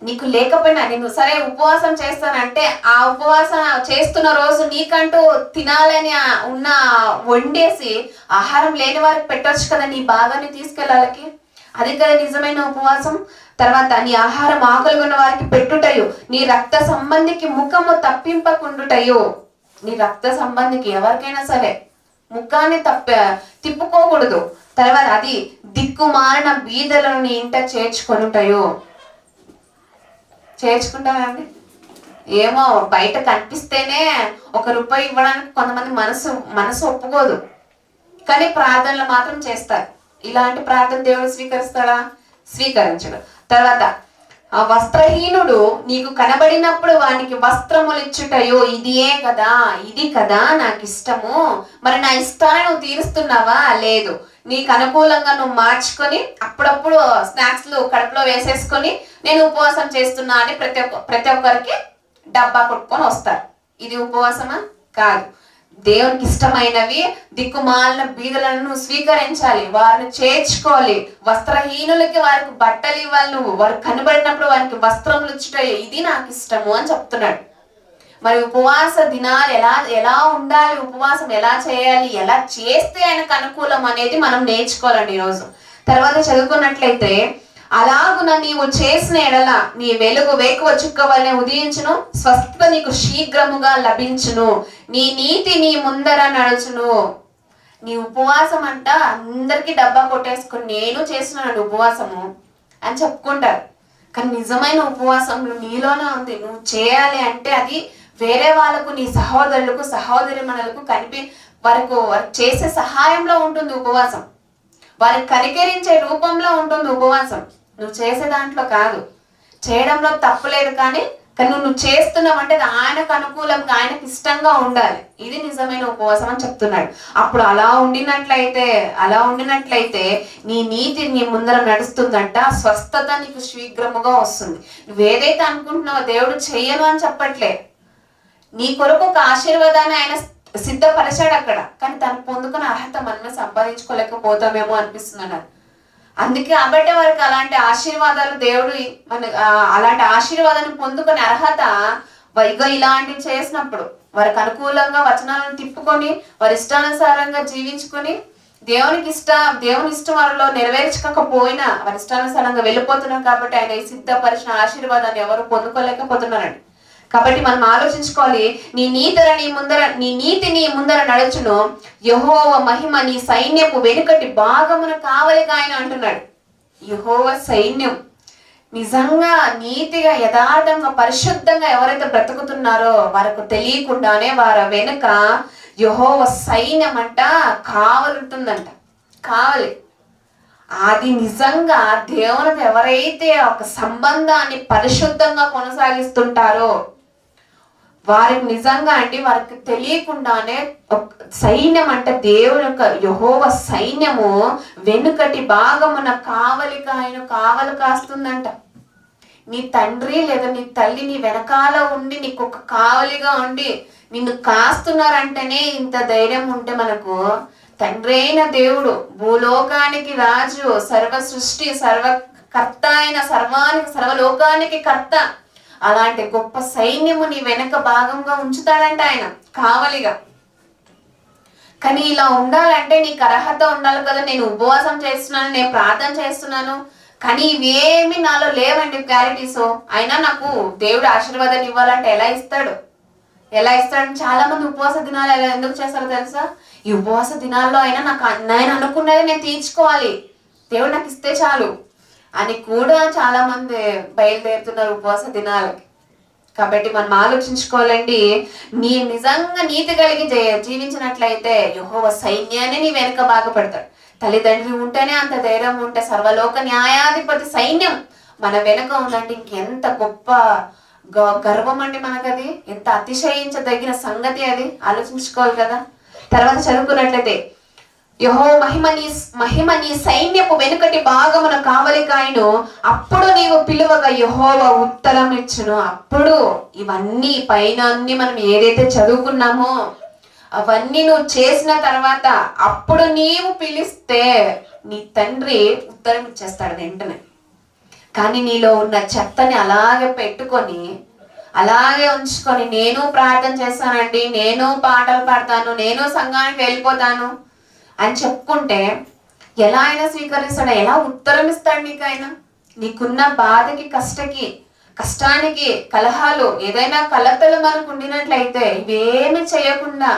నీకు లేకపోయినా నేను సరే ఉపవాసం చేస్తానంటే ఆ ఉపవాసం చేస్తున్న రోజు నీకంటూ తినాలని ఉన్న వండేసి ఆహారం లేని వారికి పెట్టొచ్చు కదా, నీ భాగాన్ని తీసుకెళ్ళాలకి. అది కదా నిజమైన ఉపవాసం. తర్వాత నీ ఆహారం ఆకలిగొన్న వారికి పెట్టుటయు, నీ రక్త సంబంధికి ముఖము తప్పింపకుండుటయు. నీ రక్త సంబంధికి ఎవరికైనా సరే ముఖాన్ని తిప్పుకోకూడదు. తర్వాత అది దిక్కుమాలిన బీదలను నీ ఇంట చేర్చుకొనుంటాయో. చేర్చుకుంటారండి? ఏమో బయట కనిపిస్తేనే ₹1 ఇవ్వడానికి కొంతమంది మనసు ఒప్పుకోదు, కానీ ప్రార్థనలు మాత్రం చేస్తారు. ఇలాంటి ప్రార్థన దేవుడు స్వీకరిస్తాడా? స్వీకరించడు. తర్వాత ఆ వస్త్రహీనుడు నీకు కనబడినప్పుడు వానికి వస్త్రములు ఇచ్చుటయో. ఇది కదా నాకు ఇష్టము. మరి నా ఇష్టాన్ని నువ్వు తీరుస్తున్నావా? లేదు. నీకు అనుకూలంగా నువ్వు మార్చుకొని అప్పుడప్పుడు స్నాక్స్లు కడుపులో వేసేసుకొని నేను ఉపవాసం చేస్తున్నా అని ప్రతి ఒక్కరికి డబ్బా కొట్టుకొని వస్తారు. ఇది ఉపవాసమా? కాదు. దేవునికి ఇష్టమైనవి దిక్కుమాలిన బీదలను నువ్వు స్వీకరించాలి, వారిని చేర్చుకోవాలి. వస్త్రహీనులకి వారికి బట్టలు ఇవ్వాలి, నువ్వు వారు కనబడినప్పుడు వారికి వస్త్రములు ఇచ్చుట ఇది నాకు ఇష్టము అని చెప్తున్నాడు. మరి ఉపవాస దినాలు ఎలా ఉండాలి, ఉపవాసం ఎలా చేయాలి, ఎలా చేస్తే ఆయనకు అనుకూలం అనేది మనం నేర్చుకోవాలండి ఈరోజు. తర్వాత చదువుకున్నట్లయితే, అలాగున నీవు చేసిన ఎడల నీ వెలుగు వేకువ చుక్క వలె ఉదయించును, స్వస్థత నీకు శీఘ్రముగా లభించును, నీ నీతి నీ ముందర నడుచును. నీ ఉపవాసం అంట అందరికి డబ్బా కొట్టేసుకుని నేను చేస్తున్నాను ఉపవాసము అని చెప్పుకుంటారు. కానీ నిజమైన ఉపవాసం నీలోనే ఉంది. నువ్వు చేయాలి అంటే అది వేరే వాళ్ళకు, నీ సహోదరులకు సహోదరిమణులకు వారికి చేసే సహాయంలో ఉంటుంది ఉపవాసం. వారికి కనికరించే రూపంలో ఉంటుంది ఉపవాసం. నువ్వు చేసే దాంట్లో కాదు. చేయడంలో తప్పులేదు, కానీ నువ్వు చేస్తున్నావు అంటే ఆయనకు అనుకూలంగా ఆయనకు ఇష్టంగా ఉండాలి. ఇది నిజమైన ఉపవాసం అని చెప్తున్నాడు. అప్పుడు అలా ఉండినట్లయితే నీ నీతి నీ ముందర నడుస్తుందంట, స్వస్థత నీకు శీఘ్రముగా వస్తుంది. నువ్వేదైతే అనుకుంటున్నావో దేవుడు చెయ్యను అని చెప్పట్లే. నీ కొరకు ఒక ఆశీర్వాదాన్ని ఆయన సిద్ధపరిచాడు అక్కడ, కానీ తను పొందుకున్న అర్హత మనమే సంపాదించుకోలేకపోతామేమో అనిపిస్తున్నాడు. అందుకే కాబట్టి వారికి అలాంటి ఆశీర్వాదాలు దేవుడు అలాంటి ఆశీర్వాదాన్ని పొందుకునే అర్హత ఇలాంటివి చేసినప్పుడు వారికి అనుకూలంగా వచనాలను తిప్పుకొని వారి ఇష్టానుసారంగా జీవించుకొని దేవుని ఇష్టం వారిలో నెరవేర్చకపోయినా వారి ఇష్టానుసారంగా వెళ్ళిపోతున్నారు. కాబట్టి ఆయన సిద్ధపరిచిన ఆశీర్వాదాన్ని ఎవరు పొందుకోలేకపోతున్నారండి. కాబట్టి మనం ఆలోచించుకోవాలి. నీ నీతి నీ ముందర నడుచును, యెహోవా మహిమ నీ సైన్యపు వెనుకటి భాగమున కావలిగా ఆయన అంటున్నాడు. యెహోవా సైన్యం నిజంగా నీతిగా యథార్థంగా పరిశుద్ధంగా ఎవరైతే బ్రతుకుతున్నారో వారికి తెలియకుండానే వారి వెనుక యెహోవా సైన్యం అంట కావలుంటుందంట. కావలి అది నిజంగా దేవునికి ఎవరైతే ఒక సంబంధాన్ని పరిశుద్ధంగా కొనసాగిస్తుంటారో వారికి నిజంగా వారికి తెలియకుండానే సైన్యం అంటే దేవుని యొక్క యెహోవా సైన్యము వెనుకటి భాగమున కావలి కాస్తుందంట. నీ తండ్రి లేదా నీ తల్లి నీ వెనకాల ఉండి నీకు ఒక కావలిగా ఉండి నిన్ను కాస్తున్నారంటేనే ఇంత ధైర్యం ఉంటే మనకు తండ్రి అయిన దేవుడు, భూలోకానికి రాజు, సర్వ సృష్టి సర్వకర్త అయిన సర్వలోకానికి కర్త, అలాంటి గొప్ప సైన్యము నీ వెనక భాగంగా ఉంచుతాడంట ఆయన కావలిగా. కానీ ఇలా ఉండాలంటే నీకు అర్హత ఉండాలి కదా. నేను ఉపవాసం చేస్తున్నాను, నేను ప్రార్థన చేస్తున్నాను, కానీ ఇవేమి నాలో లేవండి క్వాలిటీస్. అయినా నాకు దేవుడు ఆశీర్వాదాన్ని ఇవ్వాలంటే ఎలా ఇస్తాడు? చాలా మంది ఉపవాస దినాలు ఎందుకు చేస్తారో తెలుసా? ఈ ఉపవాస దినాల్లో అయినా నేను అనుకున్నది నేను తీర్చుకోవాలి, దేవుడు నాకు ఇస్తే చాలు అని కూడా చాలా మంది బయలుదేరుతున్నారు ఉపవాస దినాలకి. కాబట్టి మనం ఆలోచించుకోవాలండి. నీ నిజంగా నీతి కలిగి జీవించినట్లయితే యెహోవా సైన్యాన్ని నీ వెనుక బాగుపడతాడు. తల్లిదండ్రి ఉంటేనే అంత ధైర్యం ఉంటే సర్వలోక న్యాయాధిపతి సైన్యం మన వెనుక ఉందంటే ఇంకెంత గొప్ప గర్వం అండి మనకది. ఎంత అతిశయించదగిన సంగతి అది. ఆలోచించుకోవాలి కదా. తర్వాత చదువుకున్నట్లయితే, యెహోవా మహిమ నీ సైన్యపు వెనుకటి భాగమున కావలికాయను, అప్పుడు నీవు పిలువగా యెహోవా ఉత్తరం ఇచ్చును. అప్పుడు ఇవన్నీ పైన అన్ని మనం ఏదైతే చదువుకున్నామో అవన్నీ నువ్వు చేసిన తర్వాత అప్పుడు నీవు పిలిస్తే నీ తండ్రి ఉత్తరం ఇచ్చేస్తాడు వెంటనే. కానీ నీలో ఉన్న చెత్తని అలాగే పెట్టుకొని అలాగే ఉంచుకొని నేను ప్రార్థన చేస్తానండి, నేను పాటలు పాడతాను, నేను సంఘానికి వెళ్ళిపోతాను అని చెప్పుకుంటే ఎలా అయినా స్వీకరిస్తాడు? ఎలా ఉత్తరం ఇస్తాడు నీకు ఆయన? నీకున్న బాధకి కష్టానికి కలహాలు ఏదైనా కలతలు మనకు ఉండినట్లయితే ఇవేమి చేయకుండా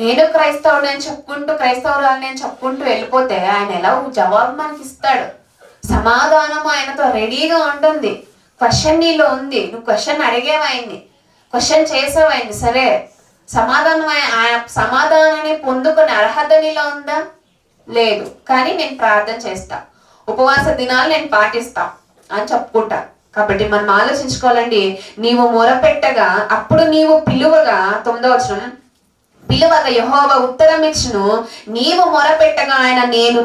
నేను క్రైస్తవుడు అని చెప్పుకుంటూ క్రైస్తవురాలు నేను చెప్పుకుంటూ వెళ్ళిపోతే ఆయన ఎలా జవాబు మనకి ఇస్తాడు? సమాధానం ఆయనతో రెడీగా ఉంటుంది. క్వశ్చన్ నీలో ఉంది, నువ్వు క్వశ్చన్ అడిగేవాయింది, క్వశ్చన్ చేసేవాయింది, సరే సమాధానాన్ని పొందుకునే అర్హత నీలో ఉందా? లేదు. కానీ నేను ప్రార్థన చేస్తా, ఉపవాస దినాలు నేను పాటిస్తా అని చెప్పుకుంటా. కాబట్టి మనం ఆలోచించుకోవాలండి. నీవు మొరపెట్టగా అప్పుడు నీవు పిలువగా, 9వ వచనం, పిలువగా యెహోవా ఉత్తరం ఇచ్చును, నీవు మొరపెట్టగా ఆయన నేను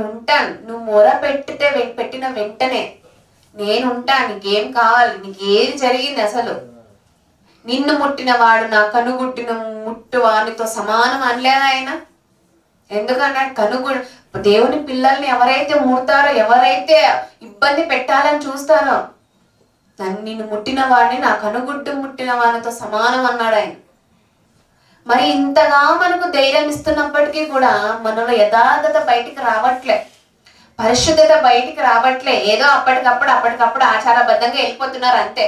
ఉంటాను. నువ్వు మొరపెట్టితే పెట్టిన వెంటనే నేను ఉంటాను. నీకేం కావాలి, నీకేం జరిగింది, అసలు నిన్ను ముట్టిన వాడు నా కనుగుట్టిన ముట్టు వానితో సమానం అనలేదా ఆయన? ఎందుకన్నాడు? దేవుని పిల్లల్ని ఎవరైతే ముడతారో, ఎవరైతే ఇబ్బంది పెట్టాలని చూస్తారో, నిన్ను ముట్టిన వాడిని నా కనుగుడ్డు ముట్టిన వానితో సమానం అన్నాడు ఆయన. మరి ఇంతగా మనకు ధైర్యం ఇస్తున్నప్పటికీ కూడా మనలో యథార్థత బయటికి రావట్లే, పరిశుద్ధత బయటికి రావట్లే. ఏదో అప్పటికప్పుడు ఆచారబద్ధంగా వెళ్ళిపోతున్నారు అంతే.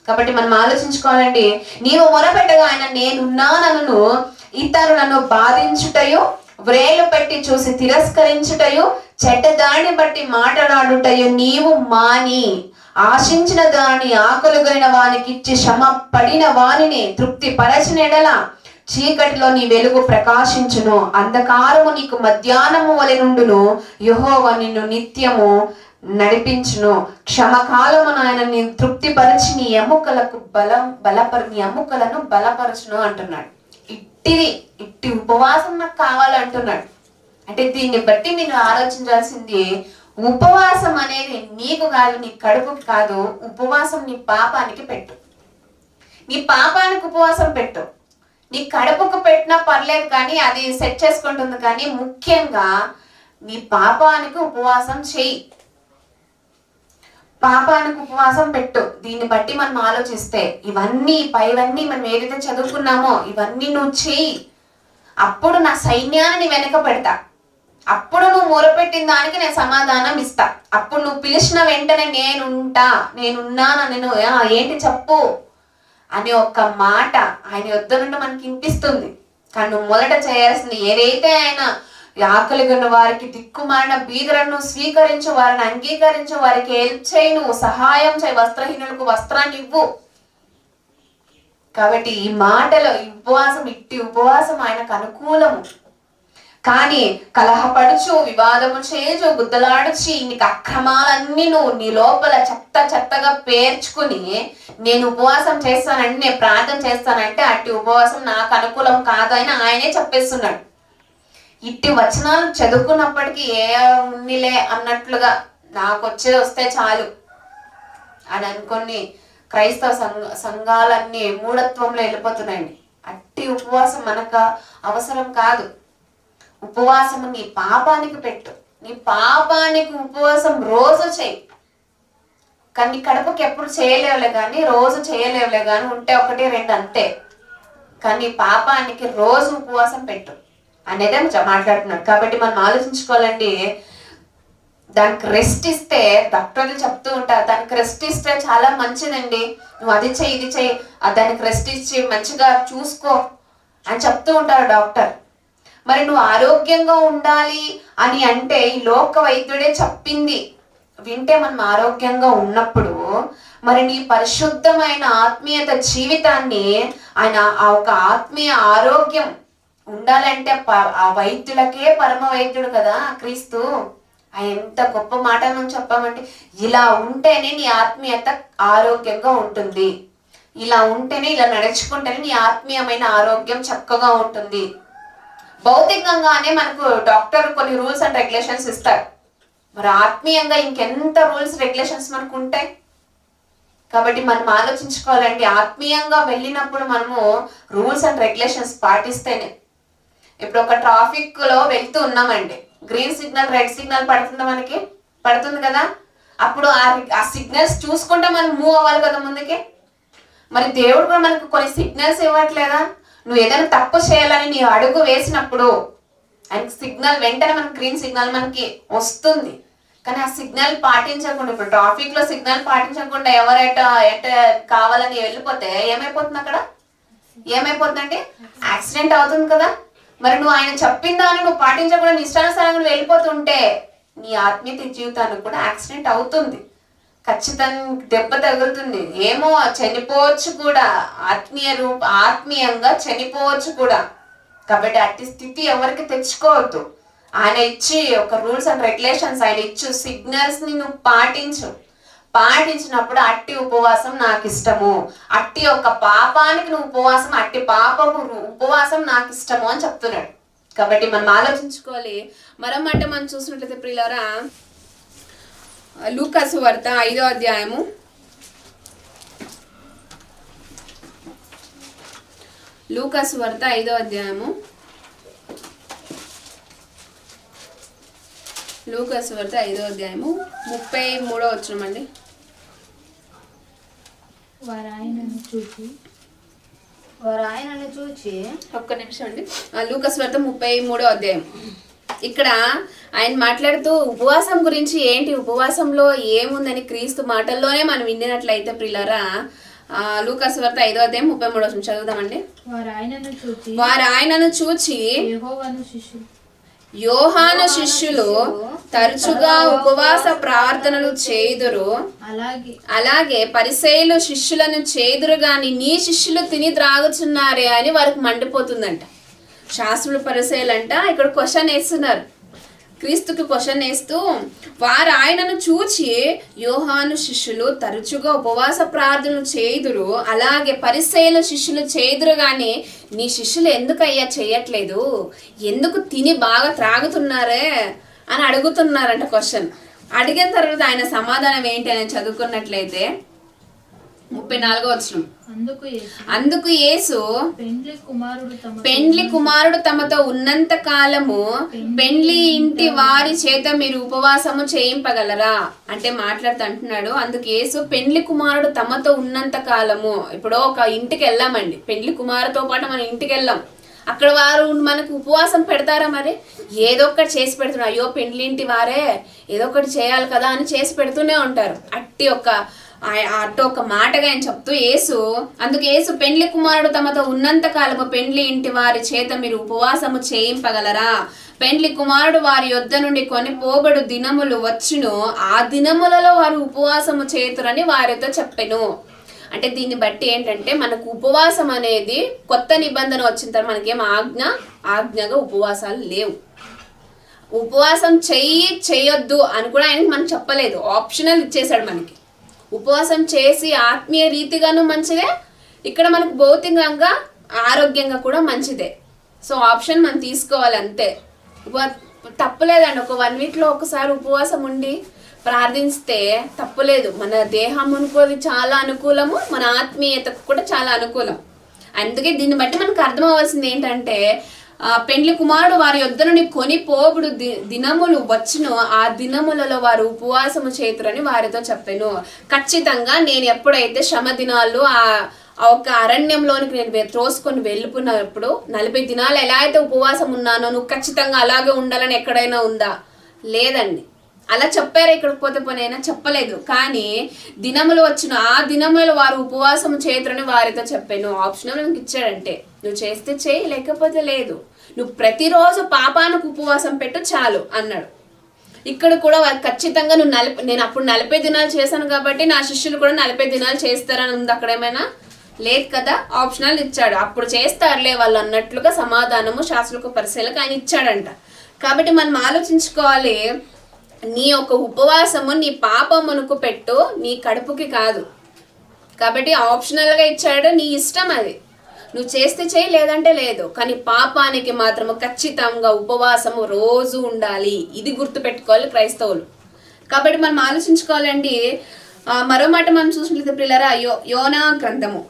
కాబట్టి మనం ఆలోచించుకోవాలండి. నీవు మొరపెట్టగా ఆయన నేనున్నానను, ఇతరు నన్ను బాధించుటయు, వ్రేలు పెట్టి చూసి తిరస్కరించుటయు, చెడ్డదాన్ని బట్టి మాట్లాడుటయు నీవు మాని, ఆశించిన దాని ఆకలిగొనిన వానికి ఇచ్చి శ్రమ పడిన వానిని తృప్తి పరచిన ఎడల చీకటిలో నీ వెలుగు ప్రకాశించును, అంధకారము నీకు మధ్యాహ్నము వలె నుండును, యెహోవా నిన్ను నిత్యము నడిపించును, క్షమకాలము ఆయన నీ తృప్తిపరిచి నీ ఎముకలకు నీ ఎముకలను బలపరచును అంటున్నాడు. ఇట్టి ఉపవాసం నాకు కావాలంటున్నాడు. అంటే దీన్ని బట్టి మీరు ఆలోచించాల్సింది, ఉపవాసం అనేది నీకు కాదు, నీ కడుపుకి కాదు. ఉపవాసం నీ పాపానికి పెట్టు, నీ పాపానికి ఉపవాసం పెట్టు. నీ కడుపుకు పెట్టినా పర్లేదు, కానీ అది సెట్ చేసుకుంటుంది. కానీ ముఖ్యంగా నీ పాపానికి ఉపవాసం చెయ్యి, పాపానికి ఉపవాసం పెట్టు. దీన్ని బట్టి మనం ఆలోచిస్తే ఇవన్నీ పైవన్నీ మనం ఏదైతే చదువుకున్నామో ఇవన్నీ నువ్వు చెయ్యి. అప్పుడు నా సైన్యాన్ని వెనక పెడతా, అప్పుడు నువ్వు మొరపెట్టిన దానికి నేను సమాధానం ఇస్తా. అప్పుడు నువ్వు పిలిచిన వెంటనే నేనున్నాను, నేను ఏంటి చెప్పు అని ఒక్క మాట ఆయన యొద్ద నుండి మనకి వినిపిస్తుంది. కానీ నువ్వు మొదట చేయాల్సింది, ఏదైతే ఆయన ఆకలిగొన్న వారికి, దిక్కుమాలిన బీదలను స్వీకరించు, వారిని అంగీకరించు, వారికి హెల్ప్ చేయి, నువ్వు సహాయం చేయి, వస్త్రహీనులకు వస్త్రాన్ని ఇవ్వు. కాబట్టి ఈ మాటలో ఇట్టి ఉపవాసం ఆయనకు అనుకూలము. కానీ కలహపడుచు, వివాదము చేయుచు, గుద్దలాడుచి, నీకు అక్రమాలన్నీ నువ్వు నీ లోపల చెత్తగా పేర్చుకుని నేను ఉపవాసం చేస్తానంటే, నేను ప్రార్థన చేస్తానంటే అట్టి ఉపవాసం నాకు అనుకూలం కాదు అని ఆయనే చెప్పేస్తున్నాడు. ఇట్టి వచనాలు చదువుకున్నప్పటికీ ఉన్నిలే అన్నట్లుగా నాకు వస్తే చాలు అని అనుకొని క్రైస్తవ సంఘాలన్నీ మూఢత్వంలో వెళ్ళిపోతున్నాయండి. అట్టి ఉపవాసం మనకు అవసరం కాదు. ఉపవాసం నీ పాపానికి పెట్టు, నీ పాపానికి ఉపవాసం రోజు చేయి. కానీ కడుపుకి ఎప్పుడు చేయలేవులే కానీ, రోజు చేయలేవులే కానీ, ఉంటే 1-2 అంతే. కానీ పాపానికి రోజు ఉపవాసం పెట్టు అనేది మాట్లాడుతున్నాడు. కాబట్టి మనం ఆలోచించుకోవాలండి. దానికి రెస్ట్ ఇస్తే, డాక్టర్లు చెప్తూ ఉంటారు దానికి రెస్ట్ ఇస్తే చాలా మంచిదండి, నువ్వు అది చెయ్యి ఇది చెయ్యి, దానికి రెస్ట్ ఇచ్చి మంచిగా చూసుకో అని చెప్తూ ఉంటారు డాక్టర్. మరి నువ్వు ఆరోగ్యంగా ఉండాలి అని అంటే ఈ లోక వైద్యుడే చెప్పింది వింటే మనం ఆరోగ్యంగా ఉన్నప్పుడు, మరి నీ పరిశుద్ధమైన ఆత్మీయత జీవితాన్ని ఆయన ఆ ఒక ఆత్మీయ ఆరోగ్యం ఉండాలంటే ఆ వైద్యులకే పరమ వైద్యుడు కదా క్రీస్తు. ఎంత గొప్ప మాట మనం చెప్పామంటే, ఇలా ఉంటేనే నీ ఆత్మీయత ఆరోగ్యంగా ఉంటుంది, ఇలా ఉంటేనే, ఇలా నడుచుకుంటేనే నీ ఆత్మీయమైన ఆరోగ్యం చక్కగా ఉంటుంది. భౌతికంగానే మనకు డాక్టర్ కొన్ని రూల్స్ అండ్ రెగ్యులేషన్స్ ఇస్తారు, మరి ఆత్మీయంగా ఇంకెంత రూల్స్ రెగ్యులేషన్స్ మనకు ఉంటాయి. కాబట్టి మనం ఆలోచించుకోవాలండి. ఆత్మీయంగా వెళ్ళినప్పుడు మనము రూల్స్ అండ్ రెగ్యులేషన్స్ పాటిస్తేనే. ఇప్పుడు ఒక ట్రాఫిక్ లో వెళ్తూ ఉన్నామండి, గ్రీన్ సిగ్నల్, రెడ్ సిగ్నల్ పడుతుంది కదా, అప్పుడు ఆ సిగ్నల్స్ చూసుకుంటే మనం మూవ్ అవ్వాలి కదా ముందుకి. మరి దేవుడు కూడా మనకు కొన్ని సిగ్నల్స్ ఇవ్వట్లేదా? నువ్వు ఏదైనా తప్పు చేయాలని నీ అడుగు వేసినప్పుడు ఆయనకి సిగ్నల్ వెంటనే మనకి గ్రీన్ సిగ్నల్ మనకి వస్తుంది. కానీ ఆ సిగ్నల్ పాటించకుండా, ఇప్పుడు ట్రాఫిక్ లో సిగ్నల్ పాటించకుండా ఎవరైతే కావాలని వెళ్ళిపోతే ఏమైపోతుంది? అక్కడ ఏమైపోతుందంటే యాక్సిడెంట్ అవుతుంది కదా. మరి నువ్వు ఆయన చెప్పిందా అని నువ్వు పాటించకుండా నీ ఇష్టానుసారంగా నువ్వు వెళ్ళిపోతుంటే నీ ఆత్మీయ జీవితానికి కూడా యాక్సిడెంట్ అవుతుంది, ఖచ్చితంగా దెబ్బ తగులుతుంది. ఏమో చనిపోవచ్చు కూడా, ఆత్మీయంగా చనిపోవచ్చు కూడా. కాబట్టి అట్టి స్థితి ఎవరికి తెచ్చుకోవద్దు. ఆయన ఇచ్చి ఒక రూల్స్ అండ్ రెగ్యులేషన్స్, ఆయన ఇచ్చు సిగ్నల్స్ ని నువ్వు పాటించినప్పుడు అట్టి ఉపవాసం నాకు ఇష్టము, అట్టి ఒక పాపానికి నువ్వు ఉపవాసం, అట్టి పాపము ఉపవాసం నాకు ఇష్టము అని చెప్తున్నాడు. కాబట్టి మనం ఆలోచించుకోవాలి. మరొమాట మనం చూసినట్లయితే ప్రియులారా, లూకా సువార్త 5వ అధ్యాయము, లూకా సువార్త 5వ అధ్యాయము, లూకా సువార్త 5వ అధ్యాయము 33వ వచనం అండి. వారు ఆయనను చూచి ఒక్క నిమిషం అండి. లూకా సువార్త 33వ అధ్యాయం. ఇక్కడ ఆయన మాట్లాడుతూ ఉపవాసం గురించి, ఏంటి ఉపవాసంలో ఏముందని క్రీస్తు మాటల్లోనే మనం విన్నట్లయితే ప్రియులారా, లూకా సువార్త 5వ అధ్యాయం 33వ వచనం చదువుదామండి. వారు ఆయనను చూచి యోహాను శిష్యులు తరచుగా ఉపవాస ప్రార్థనలు చేయుదురు, అలాగే పరిసయ్యులు శిష్యులను చేదురు గాని నీ శిష్యులు తిని త్రాగుచున్నారే అని వారికి మండిపోతుందంట. శాస్త్రులు పరిసయ్యులంట ఇక్కడ క్వశ్చన్ వేస్తున్నారు, క్రీస్తుకి క్వశ్చన్ వేస్తూ, వారు ఆయనను చూచి యోహాను శిష్యులు తరచుగా ఉపవాస ప్రార్థనలు చేయుదురు, అలాగే పరిసయ్యుల శిష్యులు చేయుదురు గాని నీ శిష్యులు ఎందుకయ్యా చేయట్లేదు, ఎందుకు తిని బాగా త్రాగుతున్నారే అని అడుగుతున్నారంట. క్వశ్చన్ అడిగిన తర్వాత ఆయన సమాధానం ఏంటి అని చదువుకున్నట్లయితే 34వ వచనం. అందుకు యేసు పెండ్లి కుమారుడు తమతో ఉన్నంత కాలము పెండ్లి ఇంటి వారి చేత మీరు ఉపవాసము చేయింపగలరా అంటే మాట్లాడుతూ అంటున్నాడు. అందుకు యేసు పెండ్లి కుమారుడు తమతో ఉన్నంత కాలము, ఇప్పుడు ఒక ఇంటికి వెళ్ళామండి, పెండ్లి కుమారుతో పాటు మనం ఇంటికి వెళ్ళాం, అక్కడ వారు మనకు ఉపవాసం పెడతారా? మరి ఏదో ఒకటి చేసి పెడుతున్నారు. అయ్యో పెండ్లింటి వారే ఏదో ఒకటి చేయాలి కదా అని చేసి పెడుతూనే ఉంటారు. అటు ఒక మాటగా ఆయన చెప్తూ అందుకు యేసు పెండ్లి కుమారుడు తమతో ఉన్నంత కాలము పెండ్లి ఇంటి వారి చేత మీరు ఉపవాసము చేయింపగలరా, పెండ్లి కుమారుడు వారి యొద్ద నుండి కొనిపోబడు దినములు వచ్చును, ఆ దినములలో వారు ఉపవాసము చేతురని వారితో చెప్పెను. అంటే దీన్ని బట్టి ఏంటంటే మనకు ఉపవాసం అనేది కొత్త నిబంధన వచ్చిన తర్వాత మనకేం ఆజ్ఞగా ఉపవాసాలు లేవు. ఉపవాసం చేయొద్దు అని కూడా ఆయనకి మనం చెప్పలేదు, ఆప్షనల్ ఇచ్చేసాడు మనకి. ఉపవాసం చేసి ఆత్మీయ రీతిగాను మంచిదే, ఇక్కడ మనకు భౌతికంగా ఆరోగ్యంగా కూడా మంచిదే. సో ఆప్షన్ మనం తీసుకోవాలి అంతే. తప్పులేదండి, ఒక 1 వీక్లో ఒకసారి ఉపవాసం ఉండి ప్రార్థిస్తే తప్పులేదు. మన దేహమునకు చాలా అనుకూలము, మన ఆత్మీయతకు కూడా చాలా అనుకూలం. అందుకే దీన్ని బట్టి మనకు అర్థం అవ్వాల్సింది ఏంటంటే, పెండ్లి కుమారుడు వారి యొద్ద నుండి కొనిపోబుడు దినములు వచ్చును, ఆ దినములలో వారు ఉపవాసము చేతురని వారితో చెప్పాను. ఖచ్చితంగా నేను ఎప్పుడైతే శ్రమ దినాలు ఆ ఒక అరణ్యంలోనికి నేను త్రోసుకొని వెళ్ళిపోయినప్పుడు 40 దినాలు ఎలా అయితే ఉపవాసం ఉన్నానో నువ్వు ఖచ్చితంగా అలాగే ఉండాలని ఎక్కడైనా ఉందా? లేదండి. అలా చెప్పారు, ఇక్కడికి పోతే పోనైనా చెప్పలేదు. కానీ దినములు వచ్చిన ఆ దినములు వారు ఉపవాసం చేతురని వారితో చెప్పాను. ఆప్షనల్ నాకు ఇచ్చాడంటే నువ్వు చేస్తే చేయి, లేకపోతే లేదు. నువ్వు ప్రతిరోజు పాపానికి ఉపవాసం పెట్టు చాలు అన్నాడు. ఇక్కడ కూడా వారు ఖచ్చితంగా నేను అప్పుడు 40 దినాలు చేశాను కాబట్టి నా శిష్యులు కూడా 40 దినాలు చేస్తారని ఉంది అక్కడ ఏమైనా? లేదు కదా, ఆప్షనల్ ఇచ్చాడు. అప్పుడు చేస్తారులే వాళ్ళు అన్నట్లుగా సమాధానము శాస్త్రులకు పరిశీలకు ఆయన ఇచ్చాడంట. కాబట్టి మనం ఆలోచించుకోవాలి, నీ యొక్క ఉపవాసము నీ పాపమునకు పెట్టు, నీ కడుపుకి కాదు. కాబట్టి ఆప్షనల్గా ఇచ్చాడు, నీ ఇష్టం అది. నువ్వు చేస్తే చేయి, లేదంటే లేదు. కానీ పాపానికి మాత్రము ఖచ్చితంగా ఉపవాసము రోజు ఉండాలి. ఇది గుర్తుపెట్టుకోవాలి క్రైస్తవులు. కాబట్టి మనం ఆలోచించుకోవాలండి. మరో మాట మనం చూసినట్లయితే ప్రియులారా, యోనా గ్రంథము,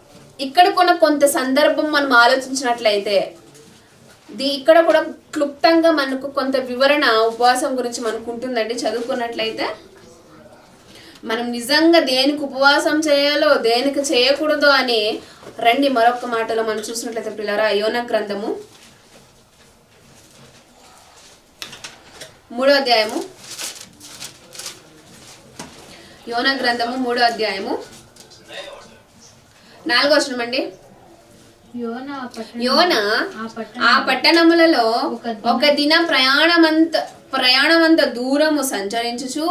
ఇక్కడ కూడా కొంత సందర్భం మనం ఆలోచించినట్లయితే ఇక్కడ కూడా క్లుప్తంగా మనకు కొంత వివరణ ఉపవాసం గురించి మనకు ఉంటుందండి. చదువుకున్నట్లయితే మనం నిజంగా దేనికి ఉపవాసం చేయాలో దేనికి చేయకూడదో అని రండి మరొక మాటలో మనం చూసినట్లయితే పిల్లరా, యోనా గ్రంథము 3వ అధ్యాయము, యోనా గ్రంథము 3వ అధ్యాయము 4వ వచనం అండి. యోన ఆ పట్టణములలో ఒక దిన ప్రయాణమంత దూరము సంచరించుచు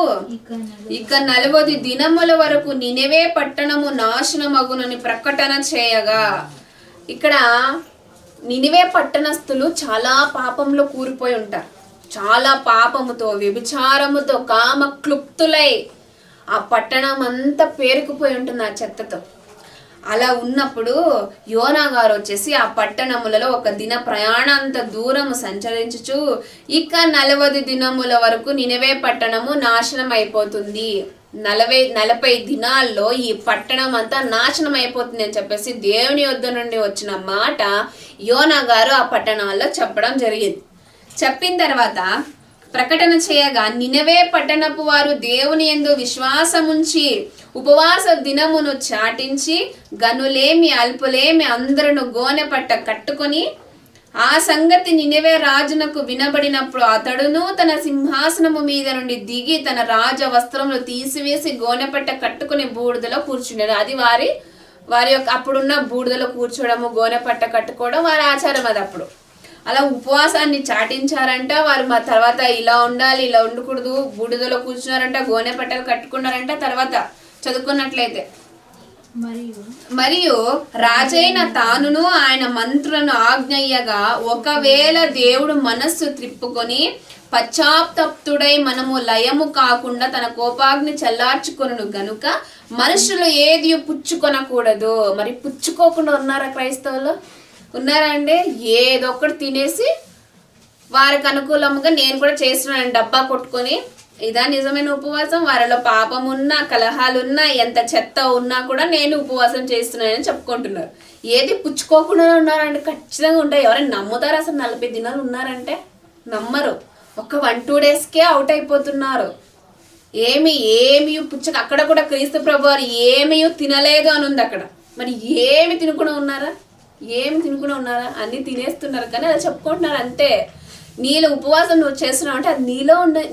ఇక 40 దినముల వరకు నినెవే పట్టణము నాశనమగునని ప్రకటన చేయగా. ఇక్కడ నినివే పట్టణస్థులు చాలా పాపంలో కూరిపోయి ఉంటారు. చాలా పాపముతో, వ్యభిచారముతో, కామ క్లుప్తులై ఆ పట్టణం అంతా పేరుకుపోయి ఉంటుంది ఆ చెత్తతో. అలా ఉన్నప్పుడు యోనా గారు వచ్చేసి ఆ పట్టణములలో ఒక దిన ప్రయాణంత దూరము సంచరించుచు ఇక 40 దినముల వరకు నినవే పట్టణము నాశనం అయిపోతుంది, 40 దినాల్లో ఈ పట్టణం అంతా నాశనం అయిపోతుంది అని చెప్పేసి దేవుని యొద్ద నుండి వచ్చిన మాట యోనా గారు ఆ పట్టణాల్లో చెప్పడం జరిగింది. చెప్పిన తర్వాత ప్రకటన చేయగా నినవే పట్టణపు వారు దేవుని యందు విశ్వాసముంచి ఉపవాస దినమును చాటించి గనులేమి అల్పులేమి అందరును గోనె పట్ట కట్టుకొని ఆ సంగతి నినవే రాజునకు వినబడినప్పుడు అతడును తన సింహాసనము మీద నుండి దిగి తన రాజ వస్త్రములు తీసివేసి గోనెపట్ట కట్టుకుని బూడిదలో కూర్చున్నాడు. అది వారి యొక్క అప్పుడున్న బూడిదలో కూర్చోవడము, గోనెపట్ట కట్టుకోవడం వారి ఆచారం. అది అప్పుడు అలా ఉపవాసాన్ని చాటించారంట. వారు మా తర్వాత ఇలా ఉండాలి, ఇలా ఉండకూడదు, బూడిదలో కూర్చున్నారంట, గోనె పట్టలు కట్టుకున్నారంట. తర్వాత చదువుకున్నట్లయితే మరియు రాజైన తానును ఆయన మంత్రులను ఆజ్ఞయ్యగా ఒకవేళ దేవుడు మనస్సు త్రిప్పుకొని పశ్చాత్తప్తుడై మనము లయము కాకుండా తన కోపాగ్ని చల్లార్చుకొను గనుక మనుషులు ఏది పుచ్చుకొనకూడదు. మరి పుచ్చుకోకుండా ఉన్నారా క్రైస్తవులు? ఉన్నారా అండి? ఏదొక్కటి తినేసి వారికి అనుకూలంగా నేను కూడా చేస్తున్నాను డబ్బా కొట్టుకొని, ఇదా నిజమైన ఉపవాసం? వారిలో పాపం ఉన్నా, కలహాలున్నా, ఎంత చెత్త ఉన్నా కూడా నేను ఉపవాసం చేస్తున్నానని చెప్పుకుంటున్నారు. ఏది పుచ్చుకోకుండా ఉన్నారంటే ఖచ్చితంగా ఉంటాయి. ఎవరైనా నమ్ముతారు అసలు 40 దినాలు ఉన్నారంటే? నమ్మరు. ఒక 1-2 డేస్కే అవుట్ అయిపోతున్నారు. ఏమి అక్కడ కూడా క్రీస్తు ప్రభు వారు ఏమీ తినలేదు అని ఉంది అక్కడ. మరి ఏమి తినకుండా ఉన్నారా? అన్ని తినేస్తున్నారు కానీ అలా చెప్పుకుంటున్నారు అంతే. నీలో ఉపవాసం నువ్వు చేస్తున్నావు అంటే అది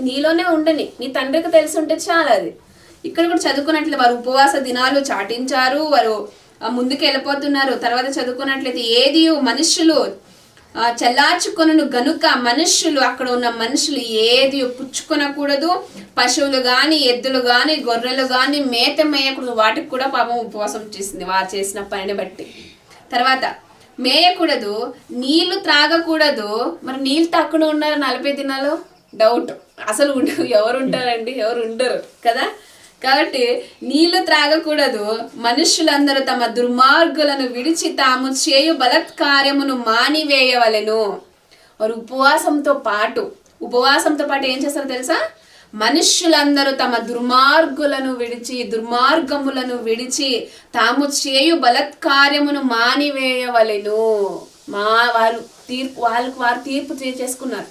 నీలోనే ఉండని, నీ తండ్రికి తెలిసి ఉంటే చాలా. అది ఇక్కడ కూడా చదువుకున్నట్లయితే వారు ఉపవాస దినాలు చాటించారు, వారు ముందుకు వెళ్ళిపోతున్నారు. తర్వాత చదువుకున్నట్లయితే ఏది మనుషులు చల్లార్చుకొను గనుక మనుషులు, అక్కడ ఉన్న మనుషులు ఏది పుచ్చుకొనకూడదు. పశువులు కానీ, ఎద్దులు కానీ, గొర్రెలు కానీ మేత మేయకూడదు. వాటికి కూడా పాపం ఉపవాసం చేసింది వారు చేసిన పనిని బట్టి. తర్వాత మేయకూడదు, నీళ్లు త్రాగకూడదు. మరి నీళ్ళు తాకుండా ఉన్నారు 40 దినాలు? డౌట్. అసలు ఎవరు ఉంటారండి? ఎవరు ఉండరు కదా. కాబట్టి నీళ్లు త్రాగకూడదు. మనుష్యులందరూ తమ దుర్మార్గులను విడిచి తాము చేయు బలత్కార్యమును మానివేయవలెను. వారు ఉపవాసంతో పాటు ఏం చేస్తారో తెలుసా? మనుష్యులందరూ తమ దుర్మార్గములను విడిచి తాము చేయు బలత్కార్యమును మానివేయవలెను. వారు తీర్పు చేసుకున్నారు.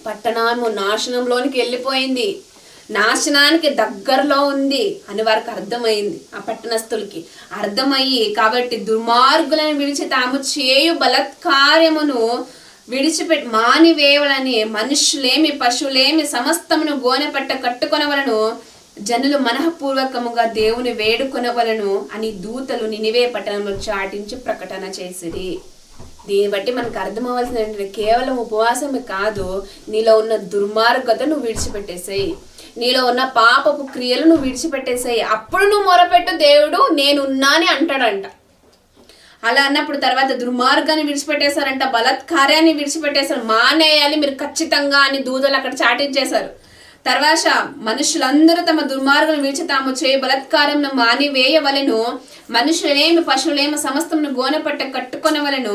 పట్టణము నాశనంలోనికి వెళ్ళిపోయింది, నాశనానికి దగ్గరలో ఉంది అని వారికి అర్థమైంది. ఆ పట్టణస్థులకి అర్థమయ్యి కాబట్టి దుర్మార్గులను విడిచి తాము చేయు బలత్కార్యమును విడిచిపెట్టి మానివేయవలని మనుష్యులేమి పశువులేమి సమస్తమును గోనెపట్ట కట్టుకొనవలను, జనులు మనఃపూర్వకముగా దేవుని వేడుకొనవలను అని దూతలు నినివే పట్టణంలో చాటించి ప్రకటన చేసిరి. దీన్ని బట్టి మనకు అర్థమవలసిన ఏంటంటే కేవలం ఉపవాసమే కాదు, నీలో ఉన్న దుర్మార్గత నువ్వు విడిచిపెట్టేసాయి, నీలో ఉన్న పాపపు క్రియలు నువ్వు విడిచిపెట్టేసాయి. అప్పుడు నువ్వు మొరపెట్టు, దేవుడు నేనున్నాని అంటాడంట. అలా అన్నప్పుడు తర్వాత దుర్మార్గాన్ని విడిచిపెట్టేశారంట, బలత్కార్యాన్ని విడిచిపెట్టేశారు. మానేయాలి మీరు ఖచ్చితంగా అని దూతలు అక్కడ చాటించేశారు. తర్వాత మనుషులందరూ తమ దుర్మార్గులను విడిచి తాము చేయ బలత్కారంను మానివేయవలెను, మనుషులేమి పశువులేమి సమస్తమును గోనెపట్ట కట్టుకొనవలను,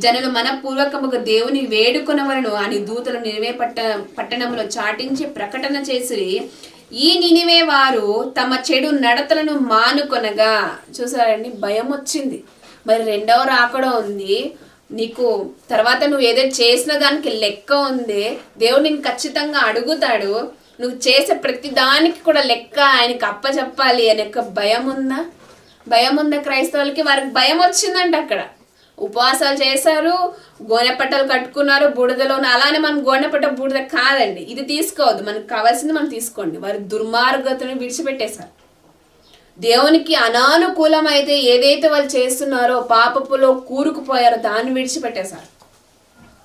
జనులు మనపూర్వకముగా దేవుని వేడుకొనవలను అని దూతలు నినివే పట్టణంలో చాటించి ప్రకటన చేసిరి. ఈ నినివే వారు తమ చెడు నడతలను మానుకొనగా. చూసారండి, భయం వచ్చింది. మరి రెండవ రాకడ ఉంది నీకు. తర్వాత నువ్వు ఏదో చేసిన దానికి లెక్క ఉంది. దేవుడు నిన్ను ఖచ్చితంగా అడుగుతాడు. నువ్వు చేసే ప్రతి దానికి కూడా లెక్క ఆయనకి అప్పచెప్పాలి అనే భయం ఉందా క్రైస్తవులకి? వారికి భయం వచ్చిందంట. అక్కడ ఉపవాసాలు చేశారు, గోనెపట్టలు కట్టుకున్నారు బూడిదలో. అలానే మనం గోనెపట్ట బూడిద కాదండి, ఇది తీసుకోవద్దు, మనకు కావాల్సింది మనం తీసుకోండి. వారు దుర్మార్గతను విడిచిపెట్టేశారు. దేవునికి అనానుకూలమైతే ఏదైతే వాళ్ళు చేస్తున్నారో పాపపులో కూరుకుపోయారో దాన్ని విడిచిపెట్టేశారు.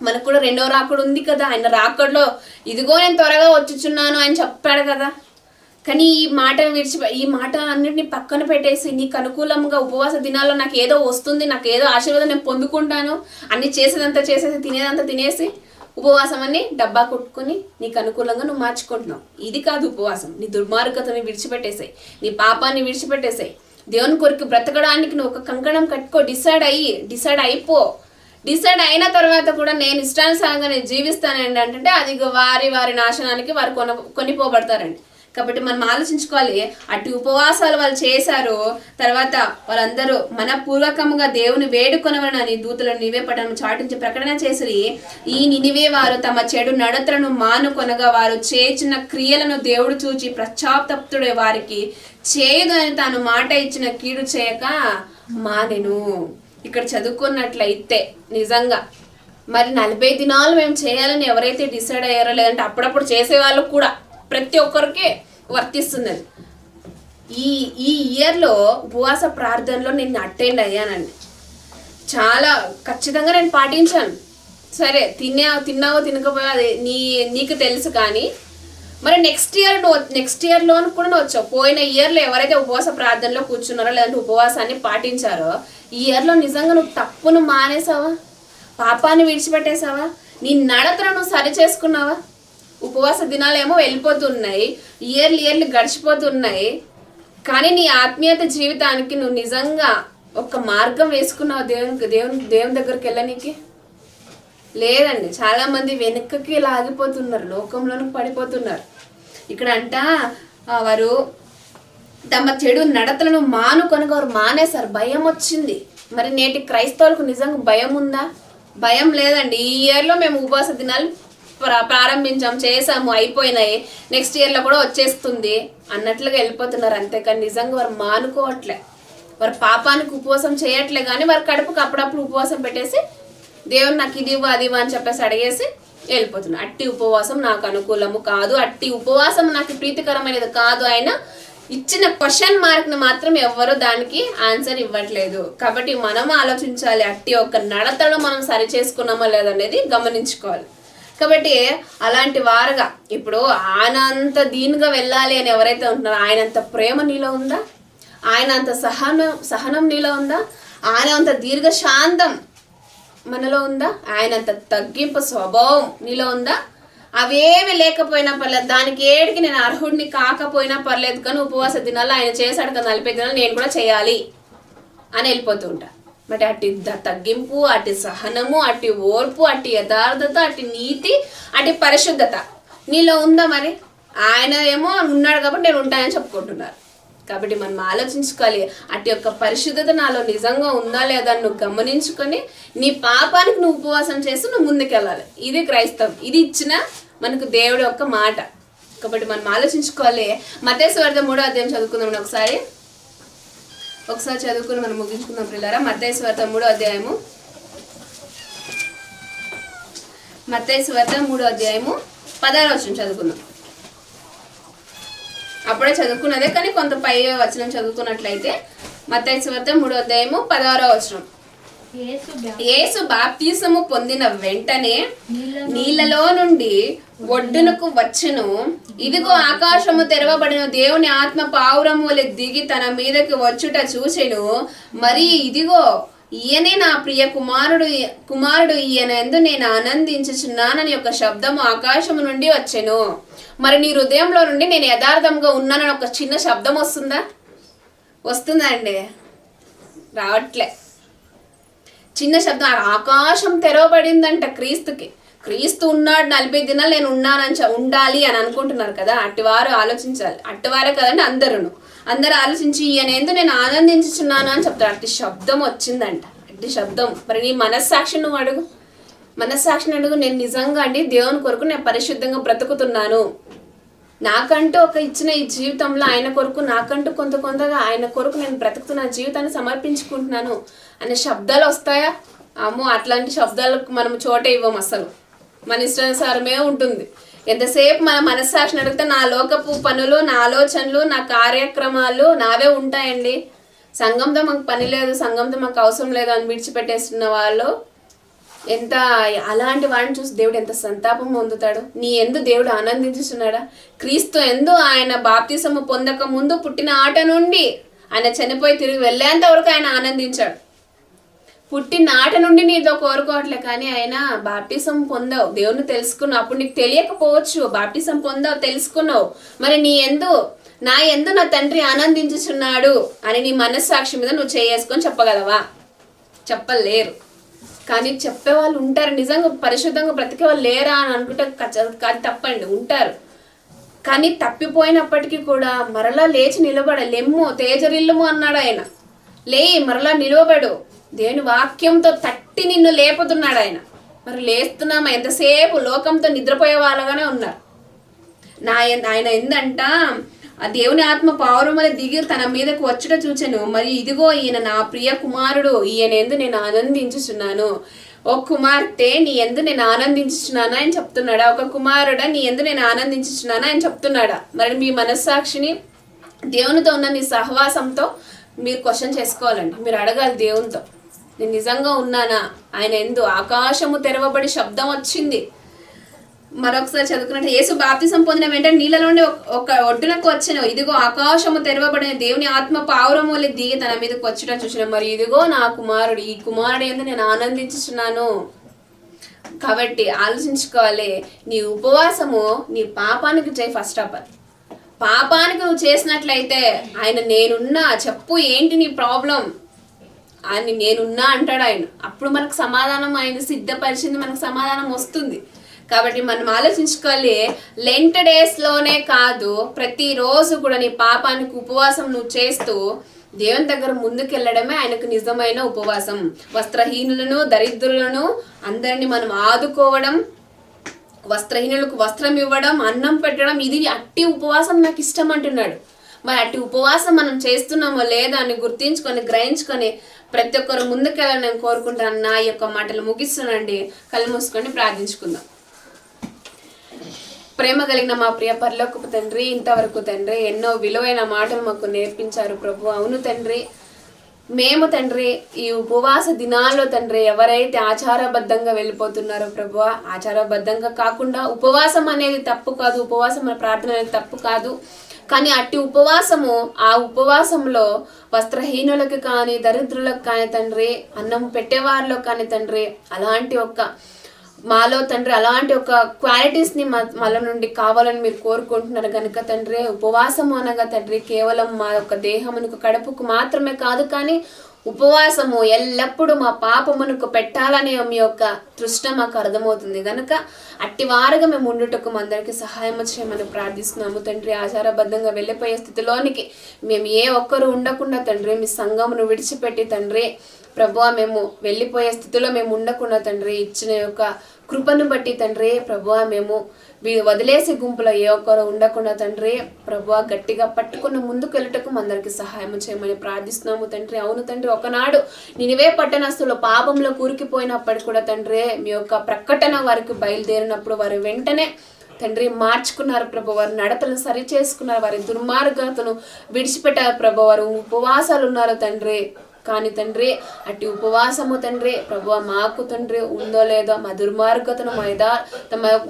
మనకు కూడా రెండో రాకడ ఉంది కదా, ఆయన రాకడలో ఇదిగో నేను త్వరగా వచ్చుచున్నాను అని చెప్పాడు కదా. కానీ ఈ మాట అన్నిటిని పక్కన పెట్టేసి నీకు అనుకూలంగా ఉపవాస దినాల్లో నాకు ఏదో వస్తుంది, నాకు ఏదో ఆశీర్వాదం నేను పొందుకుంటాను, అన్ని చేసేదంతా చేసేసి తినేదంతా తినేసి ఉపవాసం అని డబ్బా కొట్టుకుని నీకు అనుకూలంగా నువ్వు మార్చుకుంటున్నావు. ఇది కాదు ఉపవాసం. నీ దుర్మార్గతని విడిచిపెట్టేసాయి, నీ పాపాన్ని విడిచిపెట్టేసాయి. దేవుని కొరకు బ్రతకడానికి నువ్వు ఒక కంకణం కట్టుకో, డిసైడ్ అయిన తర్వాత కూడా నేను ఇష్టానుసారంగా నేను జీవిస్తానండి అంటే అది వారి నాశనానికి వారు కొనిపోబడతారండి. కాబట్టి మనం ఆలోచించుకోవాలి. అటు ఉపవాసాలు వాళ్ళు చేశారు, తర్వాత వాళ్ళందరూ మనపూర్వకంగా దేవుని వేడుకొనవలని దూతలను నివే పట్టణం చాటించి ప్రకటన చేసి ఈ నినివే వారు తమ చెడు నడతలను మానుకొనగా వారు చేసిన క్రియలను దేవుడు చూచి పశ్చాత్తాపతుడే వారికి చేయదు అని తాను మాట ఇచ్చిన కీడు చేయక మానెను. ఇక్కడ చదువుకున్నట్లయితే నిజంగా మరి 40 దినాలు మేము చేయాలని ఎవరైతే డిసైడ్ అయ్యారో, లేదంటే అప్పుడప్పుడు చేసేవాళ్ళు కూడా ప్రతి ఒక్కరికి వర్తిస్తున్నది. ఈ ఇయర్లో ఉపవాస ప్రార్థనలో నేను అటెండ్ అయ్యానండి. చాలా ఖచ్చితంగా నేను పాటించాను. సరే తిన్నావో తినకపోయా అది నీకు తెలుసు. కానీ మరి నెక్స్ట్ ఇయర్లో కూడా నువ్వు వచ్చావు. పోయిన ఇయర్లో ఎవరైతే ఉపవాస ప్రార్థనలో కూర్చున్నారో లేదంటే ఉపవాసాన్ని పాటించారో ఈ ఇయర్లో నిజంగా నువ్వు తప్పును మానేసావా? పాపాన్ని విడిచిపెట్టేసావా? నీ నడతను నువ్వు సరి చేసుకున్నావా? ఉపవాస దినాలేమో వెళ్ళిపోతున్నాయి, ఇయర్లు గడిచిపోతున్నాయి. కానీ నీ ఆత్మీయత జీవితానికి నువ్వు నిజంగా ఒక మార్గం వేసుకున్నావు దేవుని దగ్గరికి వెళ్ళనీకి? లేదండి. చాలా మంది వెనక్కి లాగిపోతున్నారు, లోకంలోనికి పడిపోతున్నారు. ఇక్కడ వారు తమ చెడు నడతలను మానుకొనగా వారు మానేశారు. భయం వచ్చింది. మరి నేటి క్రైస్తవులకు నిజంగా భయం ఉందా? భయం లేదండి. ఈ ఇయర్లో మేము ఉపవాస దినాలు ప్రారంభించాం, చేసాము, అయిపోయినాయి, నెక్స్ట్ ఇయర్లో కూడా వచ్చేస్తుంది అన్నట్లుగా వెళ్ళిపోతున్నారు. అంతేకాని నిజంగా వారు మానుకోవట్లే, వారు పాపానికి ఉపవాసం చేయట్లే. కానీ వారి కడుపుకి అప్పుడప్పుడు ఉపవాసం పెట్టేసి దేవుడు నాకు ఇది ఇవ్వు అది అని చెప్పేసి అడిగేసి వెళ్ళిపోతున్నారు. అట్టి ఉపవాసం నాకు అనుకూలము కాదు, అట్టి ఉపవాసం నాకు ప్రీతికరమైనది కాదు. ఆయన ఇచ్చిన క్వశ్చన్ మార్క్ని మాత్రం ఎవ్వరూ దానికి ఆన్సర్ ఇవ్వట్లేదు. కాబట్టి మనం ఆలోచించాలి, అట్టి ఒక నడతను మనం సరి చేసుకున్నామో లేదనేది గమనించుకోవాలి. కాబట్టి అలాంటి వారుగా ఇప్పుడు ఆయనంత దీనిగా వెళ్ళాలి అని ఎవరైతే ఉంటున్నారో ఆయనంత ప్రేమ నీలో ఉందా? ఆయన అంత సహనం నీలో ఉందా? ఆయన అంత దీర్ఘ శాంతం మనలో ఉందా? ఆయన అంత తగ్గింపు స్వభావం నీలో ఉందా? అవేమి లేకపోయినా పర్లేదు, దానికి ఏడికి నేను అర్హుడిని కాకపోయినా పర్లేదు, కానీ ఉపవాస దినాలు ఆయన చేశాడు కదా 40 దినాలు నేను కూడా చేయాలి అని వెళ్ళిపోతూ ఉంటా. మరి అట్టి తగ్గింపు, అట్టి సహనము, అట్టి ఓర్పు, అట్టి యథార్థత, అట్టి నీతి, అట్టి పరిశుద్ధత నీలో ఉందా? మరి ఆయన ఏమో ఉన్నాడు కాబట్టి నేను ఉంటానని చెప్పుకుంటున్నారు. కాబట్టి మనం ఆలోచించుకోవాలి, అట్టి యొక్క పరిశుద్ధత నాలో నిజంగా ఉందా లేదా నువ్వు గమనించుకొని నీ పాపానికి నువ్వు ఉపవాసం చేసి నువ్వు ముందుకెళ్ళాలి. ఇది క్రైస్తవం, ఇది ఇచ్చిన మనకు దేవుడి యొక్క మాట. కాబట్టి మనం ఆలోచించుకోవాలి. మత్తయి సువార్త 3వ అధ్యాయం చదువుకుందాం. ఒకసారి చదువుకుని మనం ముగించుకుందాం పిల్లరా. మత్తయి సువార్త 3వ అధ్యాయము, మత్తయి సువార్త 3వ అధ్యాయము 16వ వచనం చదువుకుందాం. అప్పుడే చదువుకున్నదే కానీ కొంత పై వచనం చదువుకున్నట్లయితే మత్తయి సువార్త 3వ అధ్యాయము 16వ వచనం. యేసు బాప్తిసము పొందిన వెంటనే నీళ్ళలో నుండి ఒడ్డునకు వచ్చెను. ఇదిగో ఆకాశము తెరవబడిన, దేవుని ఆత్మ పావురము వలె దిగి తన మీదకి వచ్చుట చూచెను. మరి ఇదిగో ఈయనే నా ప్రియ కుమారుడు ఈయన యందు నేను ఆనందించుచున్నానని ఒక శబ్దము ఆకాశము నుండి వచ్చెను. మరి నీ హృదయంలో నుండి నేను యథార్థంగా ఉన్నానని ఒక చిన్న శబ్దం వస్తుందా అండి? రావట్లే. చిన్న శబ్దం. ఆకాశం తెరవబడిందంట క్రీస్తుకి. క్రీస్తు ఉన్నాడు, 40 దినాలు నేను ఉండాలి అని అనుకుంటున్నారు కదా. అట్టివారు ఆలోచించాలి. అట్టివారే కదండి అందరూ ఆలోచించి ఈయన ఎందుకు నేను ఆనందించుచున్నాను అని చెప్తారు. అట్టి శబ్దం వచ్చిందంట. అట్టి శబ్దం. మరి నీ మనస్సాక్షిని అడుగు. నేను నిజంగా అండి దేవుని కొరకు నేను పరిశుద్ధంగా బ్రతుకుతున్నాను, నాకంటూ ఒక ఇచ్చిన ఈ జీవితంలో ఆయన కొరకు నాకంటూ కొంతగా ఆయన కొరకు నేను బ్రతుకుతున్న జీవితాన్ని సమర్పించుకుంటున్నాను అనే శబ్దాలు వస్తాయా? అమ్మో, అట్లాంటి శబ్దాలకు మనం చోటే ఇవ్వం. అసలు మన ఇష్టానుసారమే ఉంటుంది. ఎంతసేపు మన మనస్సాక్షిని అడిగితే నా లోకపు పనులు, నా ఆలోచనలు, నా కార్యక్రమాలు నావే ఉంటాయండి. సంఘంతో మాకు పని లేదు, సంఘంతో మాకు అవసరం లేదు అని విడిచిపెట్టేస్తున్న వాళ్ళు ఎంత, అలాంటి వాడిని చూసి దేవుడు ఎంత సంతాపం పొందుతాడు. నీ ఎందు దేవుడు ఆనందించుతున్నాడా? క్రీస్తు ఎందు ఆయన బాప్తిసము పొందక ముందు పుట్టిన ఆట నుండి ఆయన చనిపోయి తిరిగి వెళ్ళేంత వరకు ఆయన ఆనందించాడు. పుట్టిన ఆట నుండి నీతో కోరుకోవట్లే, కానీ ఆయన బాప్టిజం పొందావు, దేవుని తెలుసుకున్నావు. అప్పుడు నీకు తెలియకపోవచ్చు, బాప్టిజం పొందావు, తెలుసుకున్నావు. మరి నా ఎందు నా తండ్రి ఆనందించుచున్నాడు అని నీ మనస్సాక్షి మీద నువ్వు చేసుకొని చెప్పగలవా? చెప్పలేరు. కానీ చెప్పేవాళ్ళు ఉంటారు, నిజంగా పరిశుద్ధంగా బ్రతికే వాళ్ళు లేరా అని అనుకుంటే కాదు, తప్పండి, ఉంటారు. కానీ తప్పిపోయినప్పటికీ కూడా మరలా లేచి నిలబడలేము, తేజరిల్లుము అన్నాడు ఆయన. మరలా నిలవబడు, దేవుని వాక్యంతో తట్టి నిన్ను లేపుతున్నాడు ఆయన. మరి లేస్తున్నామా? ఎంతసేపు లోకంతో నిద్రపోయే వాళ్ళగానే ఉన్నారు. ఆయన ఏందంట, ఆ దేవుని ఆత్మ పావురమని దిగి తన మీదకు వచ్చుట చూచెను. మరి ఇదిగో ఈయన నా ప్రియ కుమారుడు, ఈయన ఎందు నేను ఆనందించుచున్నాను. ఓ కుమార్తె నీ ఎందు నేను ఆనందించుచున్నానా అని చెప్తున్నాడా? ఒక కుమారుడా నీ ఎందు నేను ఆనందించుచున్నానా అని చెప్తున్నాడా? మరి మీ మనస్సాక్షిని, దేవునితో ఉన్న నీ సహవాసంతో మీరు క్వశ్చన్ చేసుకోవాలండి. మీరు అడగాలి దేవునితో, నేను నిజంగా ఉన్నానా? ఆయన ఎందు ఆకాశము తెరవబడి శబ్దం వచ్చింది. మరొకసారి చదువుకున్నట్టు, యేసు బాప్తిసం పొందిన వెంటనే నీళ్ళ నుండి ఒక ఒడ్డునకు వచ్చాను. ఇదిగో ఆకాశము తెరవబడిన దేవుని ఆత్మ పావురమూలి దిగి తన మీదకి వచ్చుట చూసిన. మరి ఇదిగో నా కుమారుడు, ఈ కుమారుడు ఏందో నేను ఆనందించుచున్నాను. కాబట్టి ఆలోచించుకోవాలి, నీ ఉపవాసము నీ పాపానికి జై. ఫస్ట్ ఆఫ్ ఆల్ పాపానికి నువ్వు చేసినట్లయితే ఆయన నేనున్నా, చెప్పు ఏంటి నీ ప్రాబ్లం అని, నేనున్నా అంటాడు ఆయన. అప్పుడు మనకు సమాధానం ఆయన సిద్ధపరిచింది, మనకు సమాధానం వస్తుంది. కాబట్టి మనం ఆలోచించుకోవాలి, లెంట్ డేస్లోనే కాదు, ప్రతిరోజు కూడా నీ పాపానికి ఉపవాసం నువ్వు చేస్తూ దేవుని దగ్గర ముందుకెళ్ళడమే ఆయనకు నిజమైన ఉపవాసం. వస్త్రహీనులను, దరిద్రులను అందరినీ మనం ఆదుకోవడం, వస్త్రహీనులకు వస్త్రం ఇవ్వడం, అన్నం పెట్టడం, ఇది అట్టి ఉపవాసం నాకు ఇష్టం అంటున్నాడు. మరి అట్టి ఉపవాసం మనం చేస్తున్నామో లేదా అని గుర్తించుకొని, గ్రహించుకొని ప్రతి ఒక్కరు ముందుకెళ్ళాలని నేను కోరుకుంటాను. నా యొక్క మాటలు ముగిస్తున్నానండి. కళ్ళు మూసుకొని ప్రార్థించుకుందాం. ప్రేమ కలిగిన మా ప్రియ పరలోకపు తండ్రి, ఇంతవరకు తండ్రి ఎన్నో విలువైన మాటలు మాకు నేర్పించారు ప్రభు. అవును తండ్రి, మేము తండ్రి ఈ ఉపవాస దినాల్లో తండ్రి ఎవరైతే ఆచారబద్ధంగా వెళ్ళిపోతున్నారో ప్రభు, ఆచారబద్ధంగా కాకుండా, ఉపవాసం అనేది తప్పు కాదు, ఉపవాసం ప్రార్థన అనేది తప్పు కాదు, కానీ అట్టి ఉపవాసము, ఆ ఉపవాసంలో వస్త్రహీనులకు కానీ, దరిద్రులకు కానీ తండ్రి, అన్నం పెట్టేవారిలో కానీ తండ్రి, అలాంటి మాలో తండ్రి అలాంటి ఒక క్వాలిటీస్ని మాలో నుండి కావాలని మీరు కోరుకుంటున్నారు కనుక తండ్రి, ఉపవాసము అనగా తండ్రి కేవలం మా యొక్క దేహమునకు, కడుపుకు మాత్రమే కాదు, కానీ ఉపవాసము ఎల్లప్పుడూ మా పాపమునకు పెట్టాలనే మీ యొక్క తృష్ణ మాకు అర్థమవుతుంది కనుక అట్టి వారుగా మేము ఉండుటకు అందరికీ సహాయం చేయమని ప్రార్థిస్తున్నాము తండ్రి. ఆచారబద్ధంగా వెళ్ళిపోయే స్థితిలోనికి మేము ఏ ఒక్కరు ఉండకుండా తండ్రి, మీ సంఘమును విడిచిపెట్టి తండ్రి ప్రభువా మేము వెళ్ళిపోయే స్థితిలో మేము ఉండకుండా తండ్రి, ఇచ్చిన యొక్క కృపను బట్టి తండ్రి ప్రభువా మేము వదిలేసి గుంపులో ఏ ఒక్కరు ఉండకుండా తండ్రి ప్రభువా గట్టిగా పట్టుకుని ముందుకు వెళ్ళటకు అందరికి సహాయం చేయమని ప్రార్థిస్తున్నాము తండ్రి. అవును తండ్రి, ఒకనాడు నినివే పట్టణస్తులు పాపంలో కూరుకుపోయినప్పటికీ కూడా తండ్రి మీ యొక్క ప్రకటన వారికి బయలుదేరినప్పుడు వారు వెంటనే తండ్రి మార్చుకున్నారు ప్రభు, వారి నడతలను సరి చేసుకున్నారు, వారి దుర్మార్గతను విడిచిపెట్టారు ప్రభు, వారు ఉపవాసాలు ఉన్నారు తండ్రి. కానీ తండ్రి అట్టి ఉపవాసము తండ్రి ప్రభువా మాకు తండ్రి ఉందో లేదో, మా దుర్మార్గతను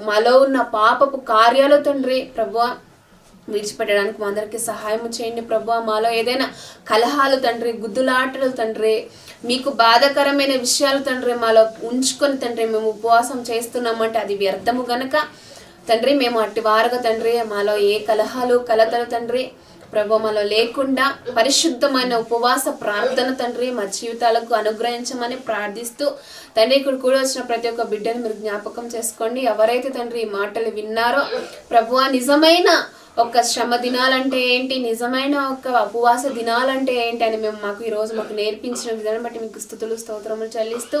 మాలో ఉన్న పాపపు కార్యాలు తండ్రి ప్రభువా విడిచిపెట్టడానికి మా అందరికీ సహాయం చేయండి ప్రభువా. మాలో ఏదైనా కలహాలు తండ్రి, గుద్దులాటలు తండ్రి, మీకు బాధాకరమైన విషయాలు తండ్రి మాలో ఉంచుకొని తండ్రి మేము ఉపవాసం చేస్తున్నామంటే అది వ్యర్థము గనక తండ్రి మేము అట్టి వారుగా తండ్రి మాలో ఏ కలహాలు కలతలు తండ్రి ప్రభు మాలో లేకుండా పరిశుద్ధమైన ఉపవాస ప్రార్థన తండ్రి మా జీవితాలకు అనుగ్రహించమని ప్రార్థిస్తూ తండ్రి ఇక్కడ కూడా వచ్చిన ప్రతి ఒక్క బిడ్డను మీరు జ్ఞాపకం చేసుకోండి. ఎవరైతే తండ్రి ఈ మాటలు విన్నారో ప్రభువా నిజమైన ఒక శ్రమ దినాలంటే ఏంటి, నిజమైన ఒక ఉపవాస దినాలంటే ఏంటి అని మాకు ఈరోజు మాకు నేర్పించిన విధానం బట్టి మీకు స్తుతులు స్తోత్రములు చెల్లిస్తూ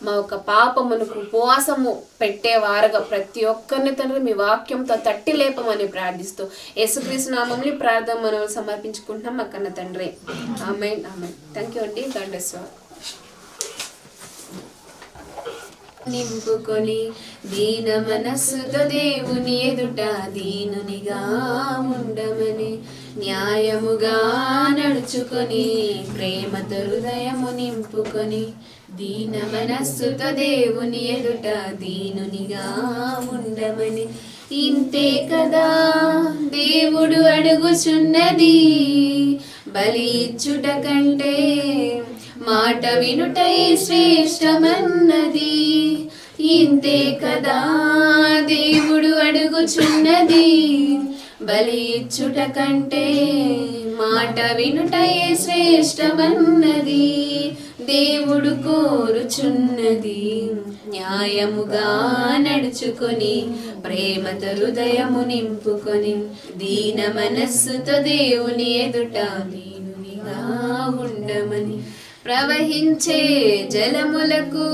మా యొక్క పాపమునకు ఉపవాసము పెట్టేవారుగా ప్రతి ఒక్కరిని తండ్రి మీ వాక్యంతో తట్టి లేపమని ప్రార్థిస్తూ యేసుక్రీస్తు నామములో ప్రార్థన మనం సమర్పించుకుంటున్నాం మా కన్న తండ్రి. ఆమేన్ ఆమేన్. థ్యాంక్ యూ అండి. God bless you. నింపుకొని దీన మనస్సుతో దేవుని ఎదుట దీనునిగా ఉండమని, న్యాయముగా నడుచుకొని ప్రేమతో హృదయము నింపుకొని దీన మనస్సుతో దేవుని ఎదుట దీనునిగా ఉండమని. ఇంతే కదా దేవుడు అడుగుచున్నది, బలి ఇచ్చుట కంటే మాట వినుటై శ్రేష్టమన్నది. ఇంతే కదా దేవుడు అడుగుచున్నది, బలి ఇచ్చుట కంటే మాట వినుటై శ్రేష్టమన్నది. దేవుడు కోరుచున్నది న్యాయముగా నడుచుకొని ప్రేమతో హృదయము నింపుకొని దీన మనస్సుతో దేవుని ఎదుట దీనునిగా ఉండమని. ప్రవహించే జలములకు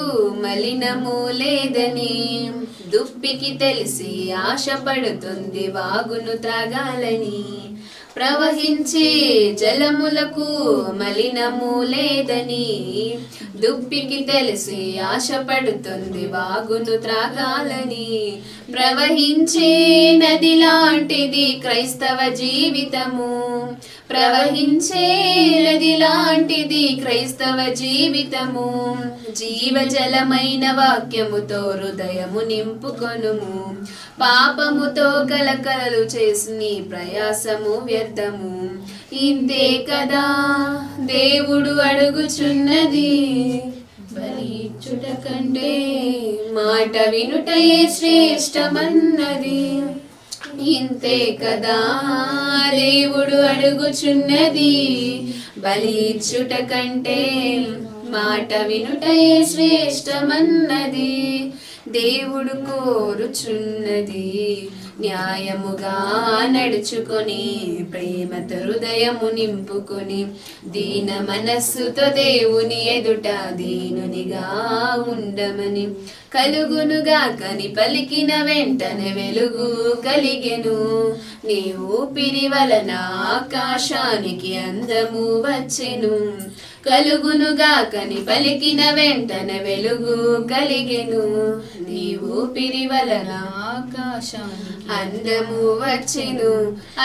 మలినము లేదని దుప్పికి తెలిసి ఆశపడుతుంది వాగును త్రాగాలని. ప్రవహించే జలములకు మలినము లేదని దుప్పికి తెలిసి ఆశపడుతుంది వాగును త్రాగాలని. ప్రవహించే నది లాంటిది క్రైస్తవ జీవితము, ప్రవహించే నది లాంటిది క్రైస్తవ జీవితము. జీవజలమైన వాక్యముతో హృదయము నింపుకొనుము, పాపముతో కలకలలు చేసి నీ ప్రయాసము వ్యర్థము. ఇంతే కదా దేవుడు అడుగుచున్నది, బలి ఇచ్చుట కంటే మాట వినుటయే శ్రేష్టమన్నది. ఇంతే కదా దేవుడు అడుగుచున్నది, బలి ఇచ్చుట కంటే మాట వినుటయే శ్రేష్టమన్నది. దేవుడు కోరుచున్నది న్యాయముగా నడుచుకొని ప్రేమతో హృదయము నింపుకొని దీన మనస్సుతో దేవుని ఎదుట దీనునిగా ఉండమని. కలుగునుగా కని పలికిన వెంటనే వెలుగు కలిగెను, నీ ఊపిరి వలన ఆకాశానికి అందము వచ్చెను. కలుగునుగా కని పలికిన వెంటనే వెలుగు కలిగెను, నీ ఊపిరి వలన ఆకాశానికి అందము వచ్చెను.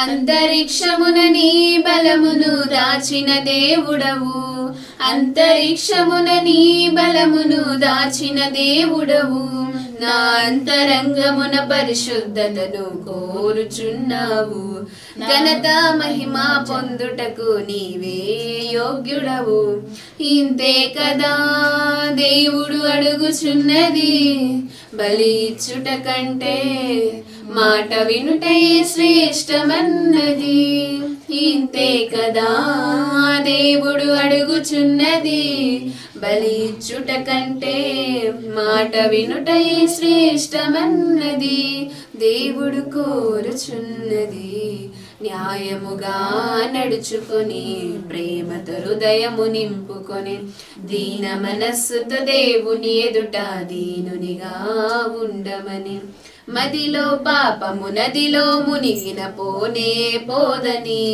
అంతరిక్షమున నీ బలమును దాచిన దేవుడవు, అంతరిక్షమున నీ బలమును దాచిన దేవుడవు. నా అంతరంగమున పరిశుద్ధతను కోరుచున్నావు, ఘనత మహిమ పొందుటకు నీవే యోగ్యుడవు. ఇంతే కదా దేవుడు అడుగుచున్నది, బలి ఇచ్చుట కంటే మాట వినుటే శ్రేష్టమన్నది. ఇంతే కదా దేవుడు అడుగుచున్నది, బలి ఇచ్చుట కంటే మాట వినుటే శ్రేష్టమన్నది. దేవుడు కోరుచున్నది న్యాయముగా నడుచుకొని ప్రేమతో హృదయము నింపుకొని దీన మనస్సుతో దేవుని ఎదుట దీనునిగా ఉండమని. మదిలో పాపము నదిలో మునిగిన పోనే పోదని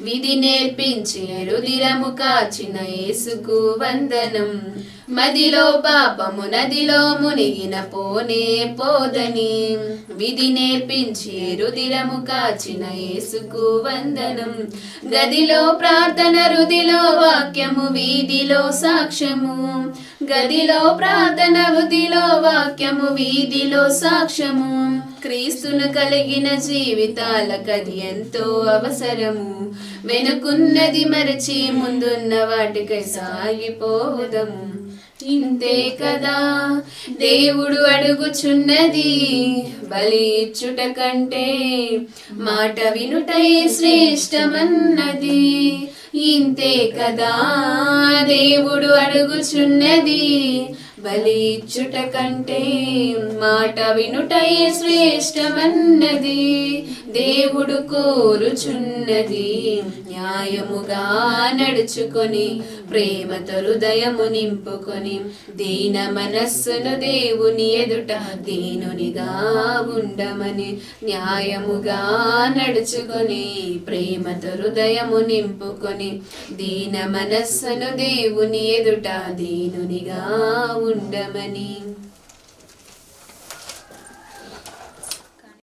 విధి నేర్పించి రుధిరము కాచిన యేసుకు వందనం. మదిలో పాపము నదిలో మునిగిన పోనే పోదని విధి నేర్పించి రుధిరము కాచిన యేసుకు వందనం. గదిలో ప్రార్థన హృదిలో వాక్యము వీధిలో సాక్ష్యము, గదిలో ప్రార్థన హృదిలో వాక్యము వీధిలో సాక్ష్యము. క్రీస్తును కలిగిన జీవితాలకది ఎంతో అవసరము, వెనుకున్నది మరచి ముందున్న వాటికై సాగిపోదము. ఇంతే కదా దేవుడు అడుగుచున్నది, బలి ఇచ్చుట కంటే మాట వినుటై శ్రేష్టమన్నది. ఇంతే కదా దేవుడు అడుగుచున్నది, బలి ఇచ్చుట కంటే మాట వినుటై శ్రేష్టమన్నది. దేవుడు కోరుచున్నది న్యాయముగా నడుచుకొని ప్రేమతో హృదయము నింపుకొని దీన మనస్సును దేవుని ఎదుట దీనునిగా ఉండమని. న్యాయముగా నడుచుకొని ప్రేమతో హృదయము నింపుకొని దీన మనస్సును దేవుని ఎదుట దీనునిగా ఉండమని.